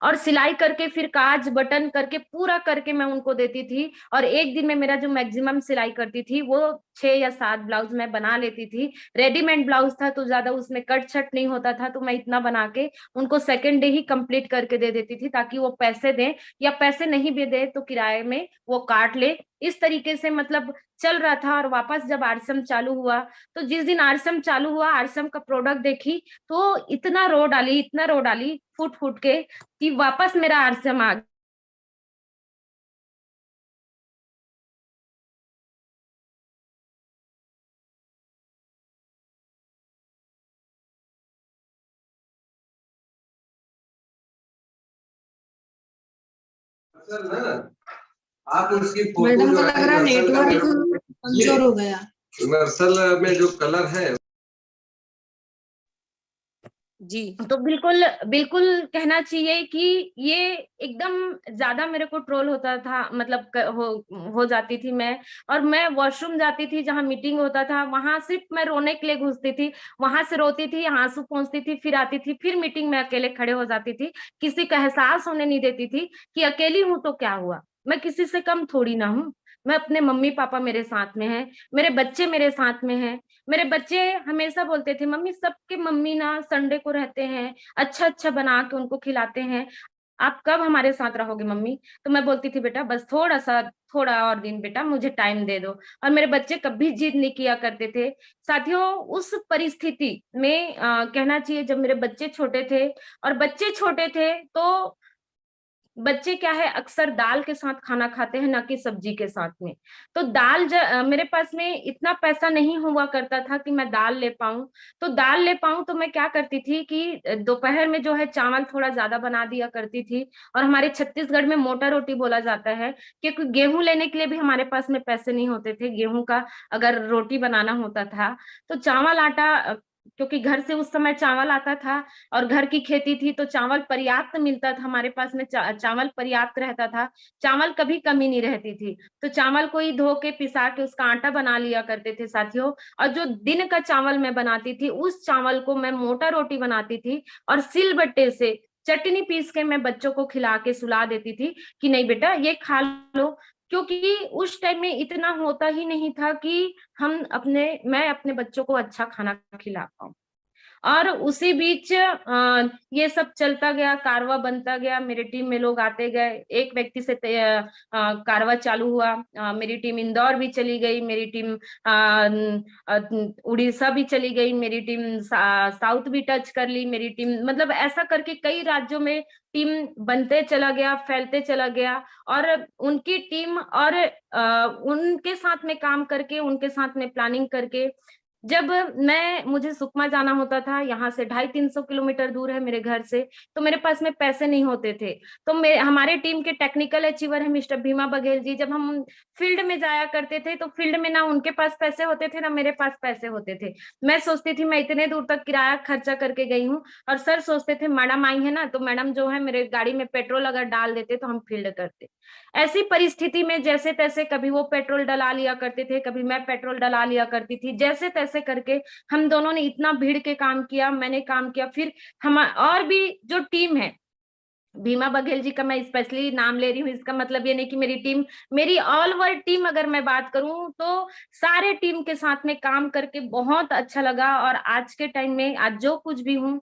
और सिलाई करके फिर काज बटन करके पूरा करके मैं उनको देती थी। और एक दिन में मेरा जो मैक्सिमम सिलाई करती थी वो 6 या 7 ब्लाउज मैं बना लेती थी। रेडीमेड ब्लाउज था तो ज्यादा उसमें कट छट नहीं होता था, तो मैं इतना बना के उनको सेकेंड डे ही कंप्लीट करके दे देती थी, ताकि वो पैसे दें, या पैसे नहीं भी दे तो किराए में वो काट ले। इस तरीके से मतलब चल रहा था। और वापस जब आरसम चालू हुआ, तो जिस दिन आरसम चालू हुआ, आरसम का प्रोडक्ट देखी, तो इतना रो डाली, इतना रो डाली फुट फुट के, कि वापस मेरा आरसम आ सर ना, आप उसकी फोटो मैडम को लग रहा है नेटवर्क कमजोर हो गया। यूनिवर्सल में जो कलर है जी, तो बिल्कुल बिल्कुल कहना चाहिए कि ये एकदम ज्यादा मेरे को ट्रोल होता था, मतलब हो जाती थी मैं। और मैं वॉशरूम जाती थी, जहां मीटिंग होता था, वहां सिर्फ मैं रोने के लिए घुसती थी, वहां से रोती थी, आंसू पोंछती थी, फिर आती थी, फिर मीटिंग में अकेले खड़े हो जाती थी। किसी का एहसास होने नहीं देती थी कि अकेली हूं तो क्या हुआ, मैं किसी से कम थोड़ी ना हूँ। मैं अपने मम्मी पापा मेरे साथ में है, मेरे बच्चे मेरे साथ में है। मेरे बच्चे हमेशा बोलते थे, मम्मी सबके मम्मी ना संडे को रहते हैं, अच्छा अच्छा बना के उनको खिलाते हैं, आप कब हमारे साथ रहोगे मम्मी। तो मैं बोलती थी, बेटा बस थोड़ा और दिन बेटा, मुझे टाइम दे दो। और मेरे बच्चे कभी जिद नहीं किया करते थे साथियों। उस परिस्थिति में कहना चाहिए, जब मेरे बच्चे छोटे थे, और बच्चे छोटे थे तो बच्चे क्या है, अक्सर दाल के साथ खाना खाते हैं, ना कि सब्जी के साथ में। तो मेरे पास में इतना पैसा नहीं हुआ करता था कि मैं दाल ले पाऊं। तो दाल ले पाऊं तो मैं क्या करती थी कि दोपहर में जो है चावल थोड़ा ज्यादा बना दिया करती थी। और हमारे छत्तीसगढ़ में मोटा रोटी बोला जाता है, क्योंकि गेहूं लेने के लिए भी हमारे पास में पैसे नहीं होते थे, गेहूं का अगर रोटी बनाना होता था। तो चावल आटा क्योंकि घर से उस समय चावल आता था, और घर की खेती थी, तो चावल पर्याप्त मिलता था हमारे पास में, चावल पर्याप्त रहता था, चावल कभी कमी नहीं रहती थी। तो चावल को ही धो के पिसा के उसका आटा बना लिया करते थे साथियों। और जो दिन का चावल मैं बनाती थी, उस चावल को मैं मोटा रोटी बनाती थी, और सिलबट्टे से चटनी पीस के मैं बच्चों को खिला के सुला देती थी कि नहीं बेटा ये खा लो। क्योंकि उस टाइम में इतना होता ही नहीं था कि मैं अपने बच्चों को अच्छा खाना खिला पाऊं। और उसी बीच ये सब चलता गया, कारवा बनता गया, मेरी टीम में लोग आते गए, एक व्यक्ति से कारवा चालू हुआ। मेरी टीम इंदौर भी चली गई, मेरी टीम उड़ीसा भी चली गई, मेरी टीम साउथ भी टच कर ली, मेरी टीम मतलब ऐसा करके कई राज्यों में टीम बनते चला गया, फैलते चला गया। और उनकी टीम और उनके साथ में काम करके, उनके साथ में प्लानिंग करके, जब मुझे सुकमा जाना होता था, यहाँ से 250-300 किलोमीटर दूर है मेरे घर से, तो मेरे पास में पैसे नहीं होते थे। तो हमारे टीम के टेक्निकल अचीवर है मिस्टर भीमा बघेल जी, जब हम फील्ड में जाया करते थे तो फील्ड में ना उनके पास पैसे होते थे ना मेरे पास पैसे होते थे। मैं सोचती थी मैं इतने दूर तक किराया खर्चा करके गई हूँ, और सर सोचते थे मैडम आई है ना, तो मैडम जो है मेरे गाड़ी में पेट्रोल अगर डाल देते तो हम फील्ड करते। ऐसी परिस्थिति में जैसे तैसे कभी वो पेट्रोल डला लिया करते थे, कभी मैं पेट्रोल डला लिया करती थी, जैसे तैसे करके हम दोनों ने इतना भीड़ के काम किया, मैंने काम किया। फिर हम और भी जो टीम है, भीमा बघेल जी का मैं स्पेशली नाम ले रही हूँ, इसका मतलब ये नहीं कि मेरी टीम, मेरी ऑल वर्ल्ड टीम अगर मैं बात करूं तो सारे टीम के साथ में काम करके बहुत अच्छा लगा। और आज के टाइम में आज जो कुछ भी हूँ,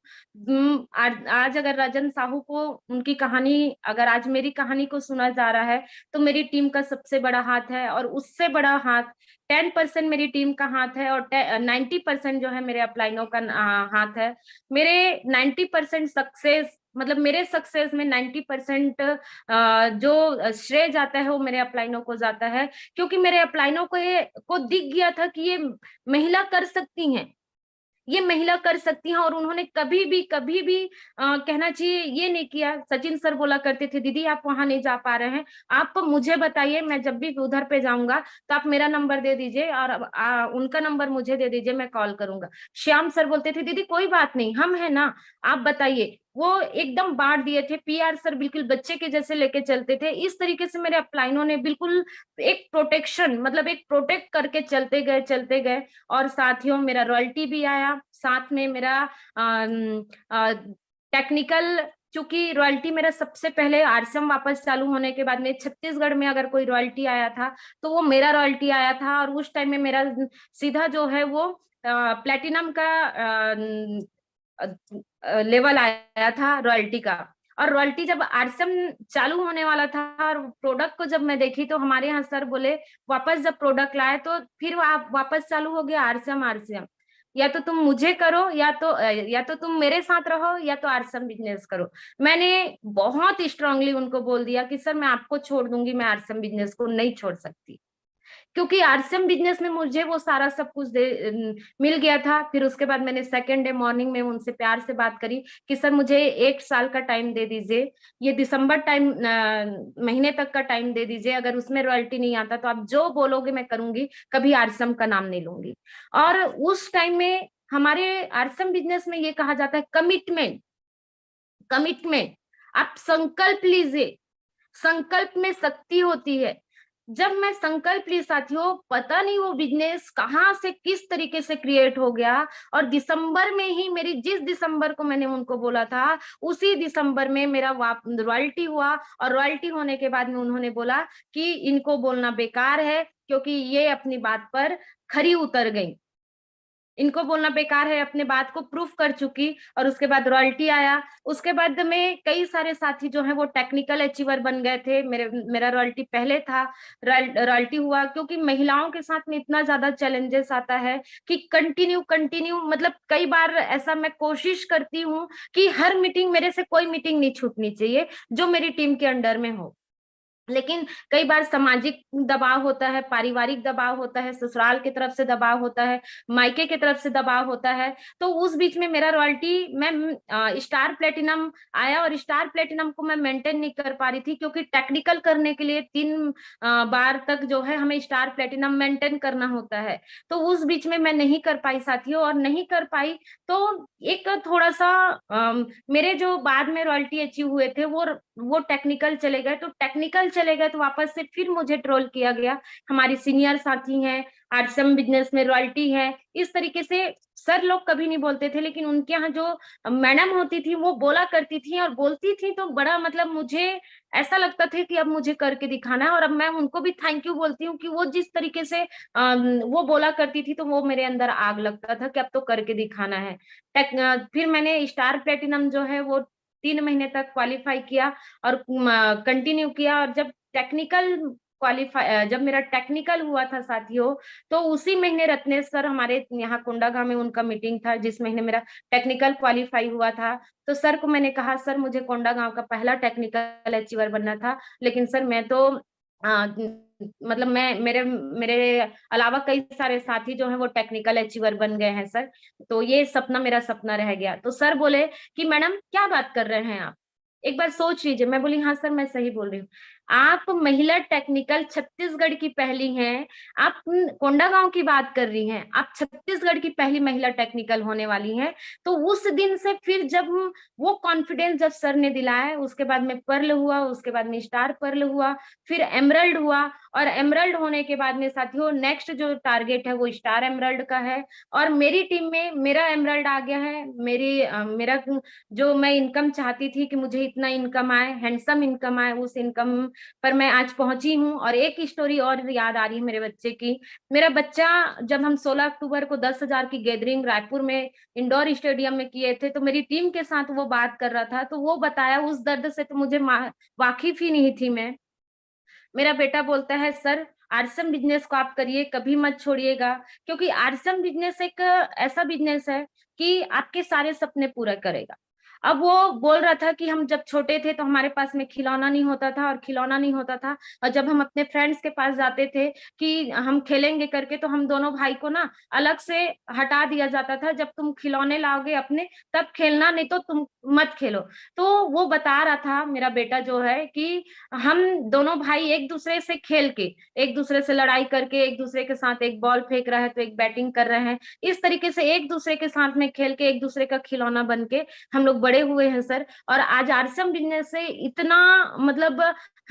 आज अगर राजन साहू को उनकी कहानी, अगर आज मेरी कहानी को सुना जा रहा है तो मेरी टीम का सबसे बड़ा हाथ है, और उससे बड़ा हाथ 10% मेरी टीम का हाथ है, और 90% जो है मेरे अपलाइनों का हाथ है। मेरे 90% सक्सेस, मतलब मेरे सक्सेस में 90% जो श्रेय जाता है वो मेरे अपलाइनों को जाता है, क्योंकि मेरे अपलाइनों को दिख गया था कि ये महिला कर सकती हैं, ये महिला कर सकती हैं। और उन्होंने कभी भी कहना चाहिए ये नहीं किया। सचिन सर बोला करते थे दीदी आप वहां नहीं जा पा रहे हैं, आप मुझे बताइए, मैं जब भी उधर पे जाऊंगा तो आप मेरा नंबर दे दीजिए और उनका नंबर मुझे दे दीजिए, मैं कॉल करूंगा। श्याम सर बोलते थे दीदी कोई बात नहीं, हम है ना, आप बताइए। वो एकदम बांट दिए थे। पीआर सर बिल्कुल बच्चे के जैसे लेके चलते थे। इस तरीके से मेरे अपलाइनों ने बिल्कुल एक प्रोटेक्शन, मतलब एक प्रोटेक्ट करके चलते गए। और साथियों मेरा रॉयल्टी भी आया, साथ में मेरा टेक्निकल, चूंकि रॉयल्टी मेरा सबसे पहले आरसीएम वापस चालू होने के बाद में छत्तीसगढ़ में अगर कोई रॉयल्टी आया था तो वो मेरा रॉयल्टी आया था। और उस टाइम में मेरा सीधा जो है वो प्लेटिनम का लेवल आया था रॉयल्टी का। और रॉयल्टी जब आरसीएम चालू होने वाला था और प्रोडक्ट को जब मैं देखी तो हमारे यहाँ सर बोले वापस जब प्रोडक्ट लाए तो फिर आप वापस चालू हो गया आरसीएम, या तो तुम मुझे करो या तो तुम मेरे साथ रहो या तो आरसीएम बिजनेस करो। मैंने बहुत स्ट्रांगली उनको बोल दिया कि सर मैं आपको छोड़ दूंगी, मैं आरसीएम बिजनेस को नहीं छोड़ सकती, क्योंकि आरसीएम बिजनेस में मुझे वो सारा सब कुछ मिल गया था। फिर उसके बाद मैंने सेकेंड डे मॉर्निंग में उनसे प्यार से बात करी कि सर मुझे 1 साल का टाइम दे दीजिए, ये दिसंबर महीने तक का टाइम दे दीजिए, अगर उसमें रॉयल्टी नहीं आता तो आप जो बोलोगे मैं करूंगी, कभी आरसीएम का नाम नहीं लूंगी। और उस टाइम में हमारे आरसीएम बिजनेस में ये कहा जाता है कमिटमेंट। आप संकल्प लीजिए, संकल्प में शक्ति होती है। जब मैं संकल्प ली साथियों, पता नहीं वो बिजनेस कहाँ से किस तरीके से क्रिएट हो गया। और दिसंबर में ही मेरी, जिस दिसंबर को मैंने उनको बोला था उसी दिसंबर में मेरा रॉयल्टी हुआ। और रॉयल्टी होने के बाद में उन्होंने बोला कि इनको बोलना बेकार है, क्योंकि ये अपनी बात पर खरी उतर गई, इनको बोलना बेकार है, अपने बात को प्रूफ कर चुकी। और उसके बाद रॉयल्टी आया। उसके बाद में कई सारे साथी जो हैं वो टेक्निकल अचीवर बन गए थे। मेरा रॉयल्टी पहले था, रॉयल्टी हुआ, क्योंकि महिलाओं के साथ में इतना ज्यादा चैलेंजेस आता है कि कंटिन्यू, मतलब कई बार ऐसा मैं कोशिश करती हूँ कि हर मीटिंग, मेरे से कोई मीटिंग नहीं छूटनी चाहिए जो मेरी टीम के अंडर में हो। लेकिन कई बार सामाजिक दबाव होता है, पारिवारिक दबाव होता है, ससुराल की तरफ से दबाव होता है, मायके की तरफ से दबाव होता है। तो उस बीच में मेरा रॉयल्टी, मैं स्टार प्लेटिनम आया और स्टार प्लेटिनम को मैं मेंटेन नहीं कर पा रही थी, क्योंकि टेक्निकल करने के लिए 3 बार तक जो है हमें स्टार प्लेटिनम मेंटेन करना होता है। तो उस बीच में मैं नहीं कर पाई साथियों, और नहीं कर पाई तो एक थोड़ा सा मेरे जो बाद में रॉयल्टी अचीव हुए थे वो टेक्निकल चले गए। तो टेक्निकल चले गए तो वापस से फिर मुझे ट्रोल किया गया। हमारी सीनियर साथी हैं, आरसीएम बिजनेस में रॉयल्टी है, इस तरीके से सर लोग कभी नहीं बोलते थे, लेकिन उनके यहाँ जो मैडम होती थी वो बोला करती थी, और बोलती थी तो बड़ा मतलब मुझे ऐसा लगता था कि अब मुझे करके दिखाना है। और अब मैं उनको भी थैंक यू बोलती हूँ कि वो जिस तरीके से वो बोला करती थी तो वो मेरे अंदर आग लगता था कि अब तो करके दिखाना है। फिर मैंने स्टार प्लेटिनम जो है वो 3 महीने तक क्वालिफाई किया और कंटिन्यू किया। और जब मेरा टेक्निकल हुआ था साथियों, तो उसी महीने रत्नेश सर हमारे यहाँ कोंडागांव में उनका मीटिंग था, जिस महीने मेरा टेक्निकल क्वालिफाई हुआ था। तो सर को मैंने कहा, सर मुझे कोंडागांव का पहला टेक्निकल अचीवर बनना था, लेकिन सर मैं तो मतलब मैं मेरे मेरे अलावा कई सारे साथी जो हैं वो टेक्निकल अचीवर बन गए हैं सर, तो ये सपना मेरा सपना रह गया। तो सर बोले कि मैडम क्या बात कर रहे हैं आप, एक बार सोच लीजिए। मैं बोली हाँ सर मैं सही बोल रही हूँ, आप महिला टेक्निकल छत्तीसगढ़ की पहली हैं, आप कोंडागांव की बात कर रही हैं, आप छत्तीसगढ़ की पहली महिला टेक्निकल होने वाली हैं। तो उस दिन से फिर जब वो कॉन्फिडेंस जब सर ने दिलाया, उसके बाद में पर्ल हुआ, उसके बाद में स्टार पर्ल हुआ, फिर एमरल्ड हुआ, और एमरल्ड होने के बाद में साथियों नेक्स्ट जो टारगेट है वो स्टार एमरल्ड का है। और मेरी टीम में मेरा एमरल्ड आ गया है। मेरा जो मैं इनकम चाहती थी कि मुझे इतना इनकम आए, हैंडसम इनकम आए, उस इनकम पर मैं आज पहुंची हूँ। और एक स्टोरी और याद आ रही है मेरे बच्चे की। मेरा बच्चा जब हम 16 अक्टूबर को 10,000 की गैदरिंग रायपुर में इंडोर स्टेडियम में किए थे, तो मेरी टीम के साथ वो बात कर रहा था, तो वो बताया उस दर्द से तो मुझे वाकिफ ही नहीं थी मैं। मेरा बेटा बोलता है, सर आरसीएम बिजनेस को आप करिए, कभी मत छोड़िएगा, क्योंकि आरसीएम बिजनेस एक ऐसा बिजनेस है कि आपके सारे सपने पूरा करेगा। अब वो बोल रहा था कि हम जब छोटे थे तो हमारे पास में खिलौना नहीं होता था, और खिलौना नहीं होता था, और जब हम अपने फ्रेंड्स के पास जाते थे कि हम खेलेंगे करके, तो हम दोनों भाई को ना अलग से हटा दिया जाता था, जब तुम खिलौने लाओगे अपने तब खेलना, नहीं तो तुम मत खेलो। तो वो बता रहा था मेरा बेटा जो है कि हम दोनों भाई एक दूसरे से खेल के, एक दूसरे से लड़ाई करके, एक दूसरे के साथ एक बॉल फेंक रहा है तो एक बैटिंग कर रहे हैं, इस तरीके से एक दूसरे के साथ में खेल के, एक दूसरे का खिलौना बन के हम लोग बड़े हुए हैं सर। और आज आरसीएम बिजनेस से इतना मतलब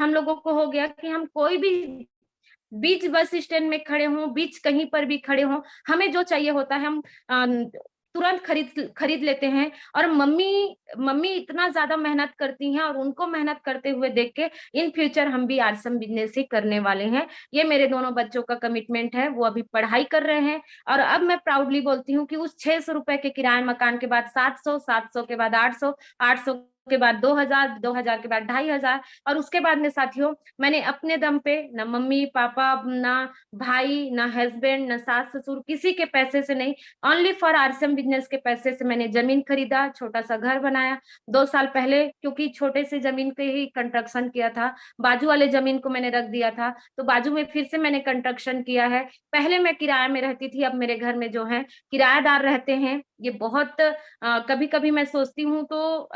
हम लोगों को हो गया कि हम कोई भी बीच बस स्टैंड में खड़े हों, बीच कहीं पर भी खड़े हों, हमें जो चाहिए होता है हम तुरंत खरीद लेते हैं। और मम्मी इतना ज्यादा मेहनत करती हैं, और उनको मेहनत करते हुए देख के इन फ्यूचर हम भी आरसीएम बिजनेस ही करने वाले हैं। ये मेरे दोनों बच्चों का कमिटमेंट है, वो अभी पढ़ाई कर रहे हैं। और अब मैं प्राउडली बोलती हूँ कि उस 600 रुपए के किराए मकान के बाद 700, 700 के बाद 800, 800 के बाद 2000, 2000 के बाद 2500, और उसके बाद में साथियों मैंने अपने दम पे, ना मम्मी पापा, ना भाई, ना हस्बैंड, ना सास ससुर, किसी के पैसे से नहीं, ओनली फॉर आरसीएम बिजनेस के पैसे से मैंने जमीन खरीदा, छोटा सा घर बनाया 2 साल पहले, क्योंकि छोटे से जमीन पे ही कंस्ट्रक्शन किया था। बाजू वाले जमीन को मैंने रख दिया था, तो बाजू में फिर से मैंने कंस्ट्रक्शन किया है। पहले मैं किराए में रहती थी, अब मेरे घर में जो है किराएदार रहते हैं। ये बहुत कभी कभी मैं सोचती हूँ तो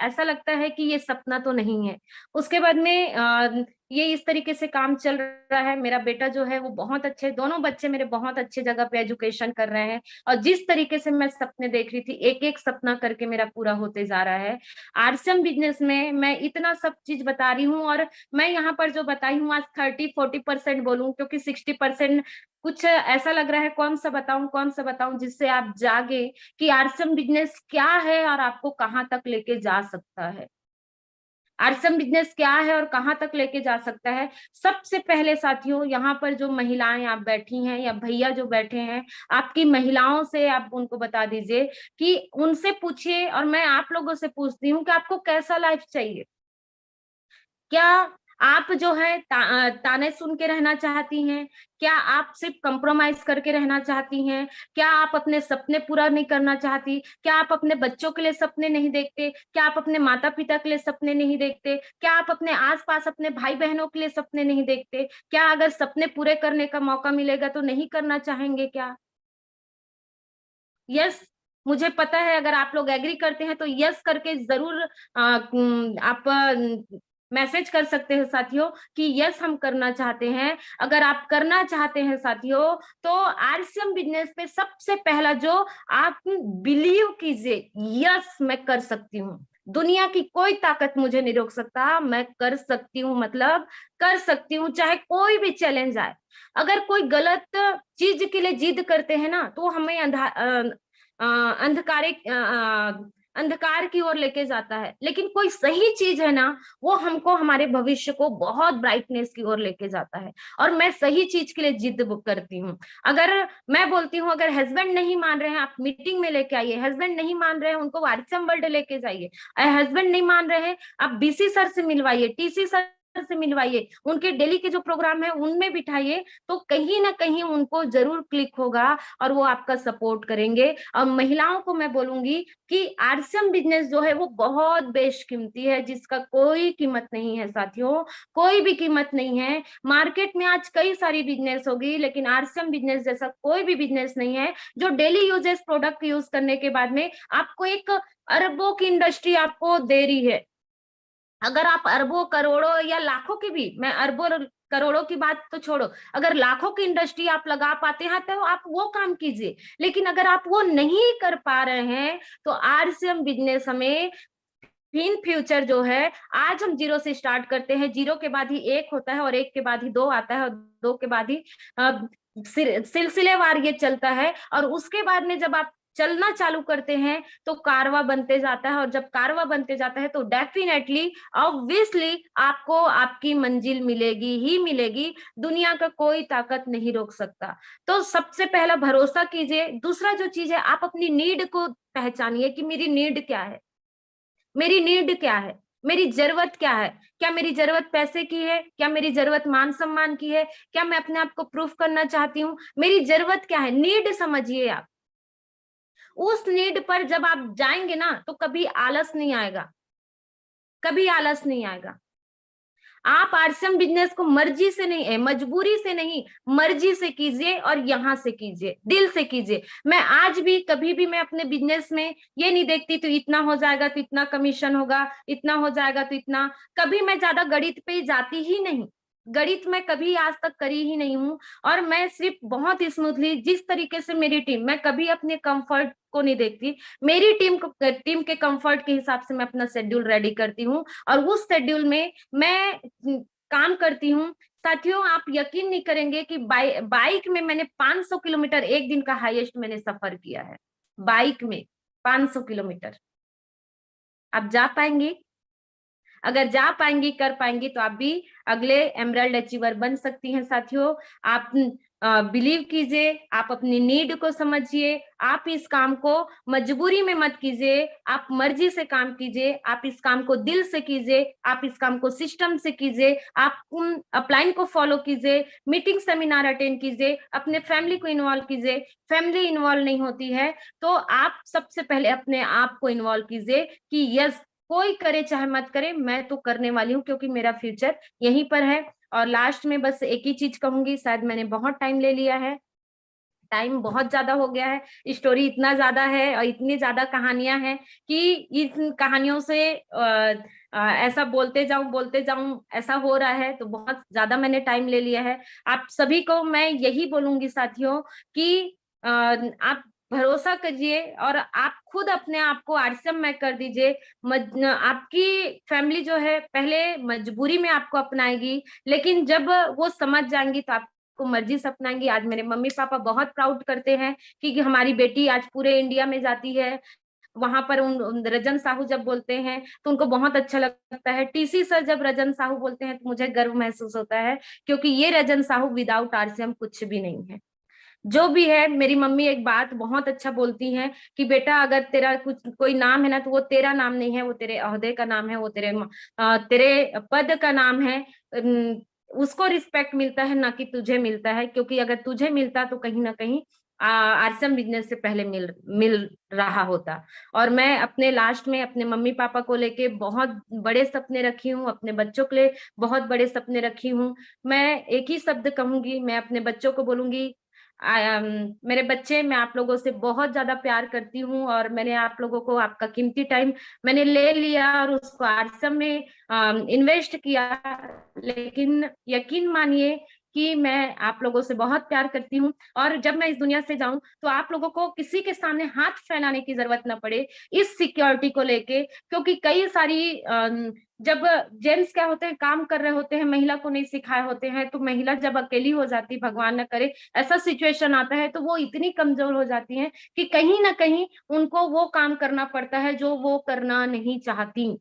ऐसा लगता है कि ये सपना तो नहीं है। उसके बाद में ये इस तरीके से काम चल रहा है। मेरा बेटा जो है वो बहुत अच्छे, दोनों बच्चे मेरे बहुत अच्छे जगह पे एजुकेशन कर रहे हैं, और जिस तरीके से मैं सपने देख रही थी, एक एक सपना करके मेरा पूरा होते जा रहा है। आरसीएम बिजनेस में मैं इतना सब चीज बता रही हूँ, और मैं यहाँ पर जो बताई हूँ आज 30-40% बोलूं, क्योंकि 60% कुछ ऐसा लग रहा है कौन सा बताऊं जिससे आप जागे कि आरसीएम बिजनेस क्या है और आपको कहाँ तक लेके जा सकता है। आरसीएम बिजनेस क्या है और कहाँ तक लेके जा सकता है। सबसे पहले साथियों, यहाँ पर जो महिलाएं आप बैठी हैं या भैया जो बैठे हैं, आपकी महिलाओं से आप उनको बता दीजिए कि उनसे पूछिए, और मैं आप लोगों से पूछती हूँ कि आपको कैसा लाइफ चाहिए। क्या आप जो है ताने सुन के रहना चाहती हैं? क्या आप सिर्फ कंप्रोमाइज करके रहना चाहती हैं? क्या आप अपने सपने पूरा नहीं करना चाहती? क्या आप अपने बच्चों के लिए सपने नहीं देखते? क्या आप अपने माता पिता के लिए सपने नहीं देखते? क्या आप अपने आसपास अपने भाई बहनों के लिए सपने नहीं देखते? क्या अगर सपने पूरे करने का मौका मिलेगा तो नहीं करना चाहेंगे क्या? यस, मुझे पता है अगर आप लोग एग्री करते हैं तो यस करके जरूर आप मैसेज कर सकते हैं साथियों कि यस हम करना चाहते हैं। अगर आप करना चाहते हैं साथियों, तो आरसीएम बिजनेस पे सबसे पहला जो आप बिलीव कीजिए, यस मैं कर सकती हूँ, दुनिया की कोई ताकत मुझे नहीं रोक सकता, मैं कर सकती हूँ, मतलब कर सकती हूँ, चाहे कोई भी चैलेंज आए। अगर कोई गलत चीज के लिए जिद करते हैं ना, तो हमें अंधकार की ओर लेके जाता है, लेकिन कोई सही चीज है ना, वो हमको हमारे भविष्य को बहुत ब्राइटनेस की ओर लेके जाता है। और मैं सही चीज के लिए जिद करती हूँ। अगर मैं बोलती हूँ, अगर हस्बैंड नहीं मान रहे हैं, आप मीटिंग में लेके आइए। हस्बैंड नहीं मान रहे हैं, उनको आरसीएम वर्ल्ड लेके जाइए। हस्बैंड नहीं मान रहे हैं, आप बीसी सर से मिलवाइए, टीसी सर से मिलवाइए, उनके डेली के जो प्रोग्राम है उनमें बिठाइए, तो कहीं ना कहीं उनको जरूर क्लिक होगा और वो आपका सपोर्ट करेंगे। और महिलाओं को मैं बोलूंगी कि आरसीएम बिजनेस जो है वो बहुत बेशकीमती है, जिसका कोई कीमत नहीं है साथियों, कोई भी कीमत नहीं है। मार्केट में आज कई सारी बिजनेस होगी, लेकिन आरसीएम बिजनेस जैसा कोई भी बिजनेस नहीं है, जो डेली यूजेस प्रोडक्ट यूज करने के बाद में आपको एक अरबों की इंडस्ट्री आपको दे रही है। अगर आप अरबों करोड़ों या लाखों की भी, मैं अरबों करोड़ों की बात तो छोड़ो, अगर लाखों की इंडस्ट्री आप लगा पाते हैं तो आप वो काम कीजिए। लेकिन अगर आप वो नहीं कर पा रहे हैं, तो आरसीएम बिजनेस हमें इन फ्यूचर जो है, आज हम जीरो से स्टार्ट करते हैं, जीरो के बाद ही एक होता है और एक के बाद ही दो आता है और दो के बाद ही सिलसिलेवार ये चलता है। और उसके बाद में जब आप चलना चालू करते हैं तो कारवा बनते जाता है, और जब कारवा बनते जाता है तो डेफिनेटली ऑब्वियसली आपको आपकी मंजिल मिलेगी ही मिलेगी। दुनिया का कोई ताकत नहीं रोक सकता। तो सबसे पहला भरोसा कीजिए। दूसरा जो चीज है, आप अपनी नीड को पहचानिए कि मेरी नीड क्या है, मेरी नीड क्या है, मेरी जरूरत क्या है। क्या मेरी जरूरत पैसे की है? क्या मेरी जरूरत मान सम्मान की है? क्या मैं अपने आप को प्रूफ करना चाहती हूँ? मेरी जरूरत क्या है, नीड समझिए आप। उस नीड पर जब आप जाएंगे ना, तो कभी आलस नहीं आएगा, कभी आलस नहीं आएगा। आप आरसीएम बिजनेस को मर्जी से नहीं है, मजबूरी से नहीं, मर्जी से कीजिए और यहां से कीजिए, दिल से कीजिए। मैं आज भी कभी भी मैं अपने बिजनेस में ये नहीं देखती तो इतना हो जाएगा तो इतना कमीशन होगा, इतना हो जाएगा तो इतना। कभी मैं ज्यादा गणित पे जाती ही नहीं, गणित मैं कभी आज तक करी ही नहीं हूँ। और मैं सिर्फ बहुत स्मूथली, जिस तरीके से मेरी टीम, मैं कभी अपने कंफर्ट को नहीं देखती, मेरी टीम के कंफर्ट के हिसाब से मैं अपना शेड्यूल रेडी करती हूँ और उस शेड्यूल में मैं काम करती हूँ। साथियों, आप यकीन नहीं करेंगे कि बाइक में मैंने 500 किलोमीटर एक दिन का हाईएस्ट मैंने सफर किया है, बाइक में 500 किलोमीटर। आप जा पाएंगे? अगर जा पाएंगी, कर पाएंगी, तो आप भी अगले एमराल्ड अचीवर बन सकती हैं साथियों। आप बिलीव कीजिए, आप अपनी नीड को समझिए, आप इस काम को मजबूरी में मत कीजिए, आप मर्जी से काम कीजिए, आप इस काम को दिल से कीजिए, आप इस काम को सिस्टम से कीजिए, आप उन अपलाइन को फॉलो कीजिए, मीटिंग सेमिनार अटेंड कीजिए, अपने फैमिली को इन्वॉल्व कीजिए। फैमिली इन्वॉल्व नहीं होती है तो आप सबसे पहले अपने आप को इन्वॉल्व कीजिए कि यस, कोई करे चाहे मत करे, मैं तो करने वाली हूँ, क्योंकि मेरा फ्यूचर यहीं पर है। और लास्ट में बस एक ही चीज कहूंगी, शायद मैंने बहुत टाइम ले लिया है, टाइम बहुत ज्यादा हो गया है, स्टोरी इतना ज्यादा है और इतनी ज्यादा कहानियां हैं कि इन कहानियों से ऐसा बोलते जाऊं ऐसा हो रहा है, तो बहुत ज्यादा मैंने टाइम ले लिया है। आप सभी को मैं यही बोलूंगी साथियों कि आप भरोसा करिए और आप खुद अपने आप को आरसीएम में कर दीजिए। आपकी फैमिली जो है पहले मजबूरी में आपको अपनाएगी, लेकिन जब वो समझ जाएंगी तो आप को मर्जी से अपनाएंगी। आज मेरे मम्मी पापा बहुत प्राउड करते हैं कि हमारी बेटी आज पूरे इंडिया में जाती है, वहां पर उन रजन साहू जब बोलते हैं तो उनको बहुत अच्छा लगता है। टीसी सर जब रजन साहू बोलते हैं तो मुझे गर्व महसूस होता है, क्योंकि ये रजन साहू विदाउट आरसीएम कुछ भी नहीं है। जो भी है, मेरी मम्मी एक बात बहुत अच्छा बोलती हैं कि बेटा, अगर तेरा कुछ कोई नाम है ना, तो वो तेरा नाम नहीं है, वो तेरे ओहदे का नाम है, वो तेरे पद का नाम है। उसको रिस्पेक्ट मिलता है, ना कि तुझे मिलता है, क्योंकि अगर तुझे मिलता तो कहीं ना कहीं आरसीएम बिजनेस से पहले मिल रहा होता। और मैं अपने लास्ट में अपने मम्मी पापा को लेके बहुत बड़े सपने रखी हूँ, अपने बच्चों के लिए बहुत बड़े सपने रखी हूँ। मैं एक ही शब्द कहूंगी, मैं अपने बच्चों को बोलूंगी, मेरे बच्चे, मैं आप लोगों से बहुत ज्यादा प्यार करती हूँ और मैंने आप लोगों को, आपका कीमती टाइम मैंने ले लिया और उसको आरसीएम में इन्वेस्ट किया। लेकिन यकीन मानिए कि मैं आप लोगों से बहुत प्यार करती हूँ, और जब मैं इस दुनिया से जाऊं तो आप लोगों को किसी के सामने हाथ फैलाने की जरूरत ना पड़े इस सिक्योरिटी को लेके, क्योंकि कई सारी जब जेंट्स क्या होते हैं, काम कर रहे होते हैं, महिला को नहीं सिखाए होते हैं, तो महिला जब अकेली हो जाती, भगवान न करे ऐसा सिचुएशन आता है, तो वो इतनी कमजोर हो जाती हैं कि कहीं ना कहीं उनको वो काम करना पड़ता है जो वो करना नहीं चाहती।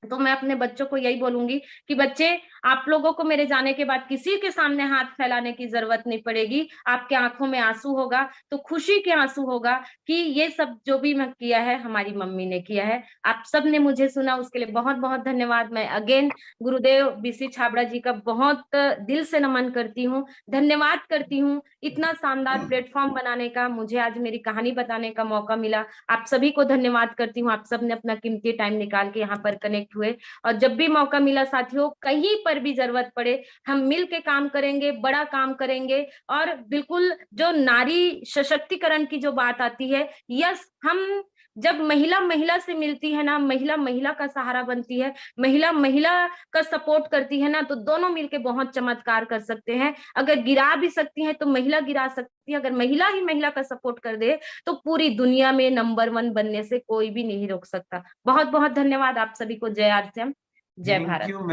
तो मैं अपने बच्चों को यही बोलूंगी कि बच्चे, आप लोगों को मेरे जाने के बाद किसी के सामने हाथ फैलाने की जरूरत नहीं पड़ेगी। आपके आंखों में आंसू होगा तो खुशी के आंसू होगा कि ये सब जो भी मैं किया है हमारी मम्मी ने किया है। आप सब ने मुझे सुना, उसके लिए बहुत बहुत धन्यवाद। मैं अगेन गुरुदेव बीसी छाबड़ा जी का बहुत दिल से नमन करती हूँ, धन्यवाद करती हूँ इतना शानदार प्लेटफॉर्म बनाने का, मुझे आज मेरी कहानी बताने का मौका मिला। आप सभी को धन्यवाद करती हूँ, आप सब ने अपना कीमती टाइम निकाल के यहाँ पर कनेक्ट हुए। और जब भी मौका मिला साथियों, कहीं पर भी जरूरत पड़े, हम मिल के काम करेंगे, बड़ा काम करेंगे। और बिल्कुल जो नारी सशक्तिकरण की जो बात आती है, यस, हम जब महिला महिला से मिलती है ना, महिला महिला का सहारा बनती है, महिला महिला का सपोर्ट करती है ना, तो दोनों मिलके बहुत चमत्कार कर सकते हैं। अगर गिरा भी सकती है तो महिला गिरा सकती है, अगर महिला ही महिला का सपोर्ट कर दे तो पूरी दुनिया में नंबर 1 बनने से कोई भी नहीं रोक सकता। बहुत बहुत धन्यवाद आप सभी को। जय आर सी एम, जय थैंक भारत। You ma'am.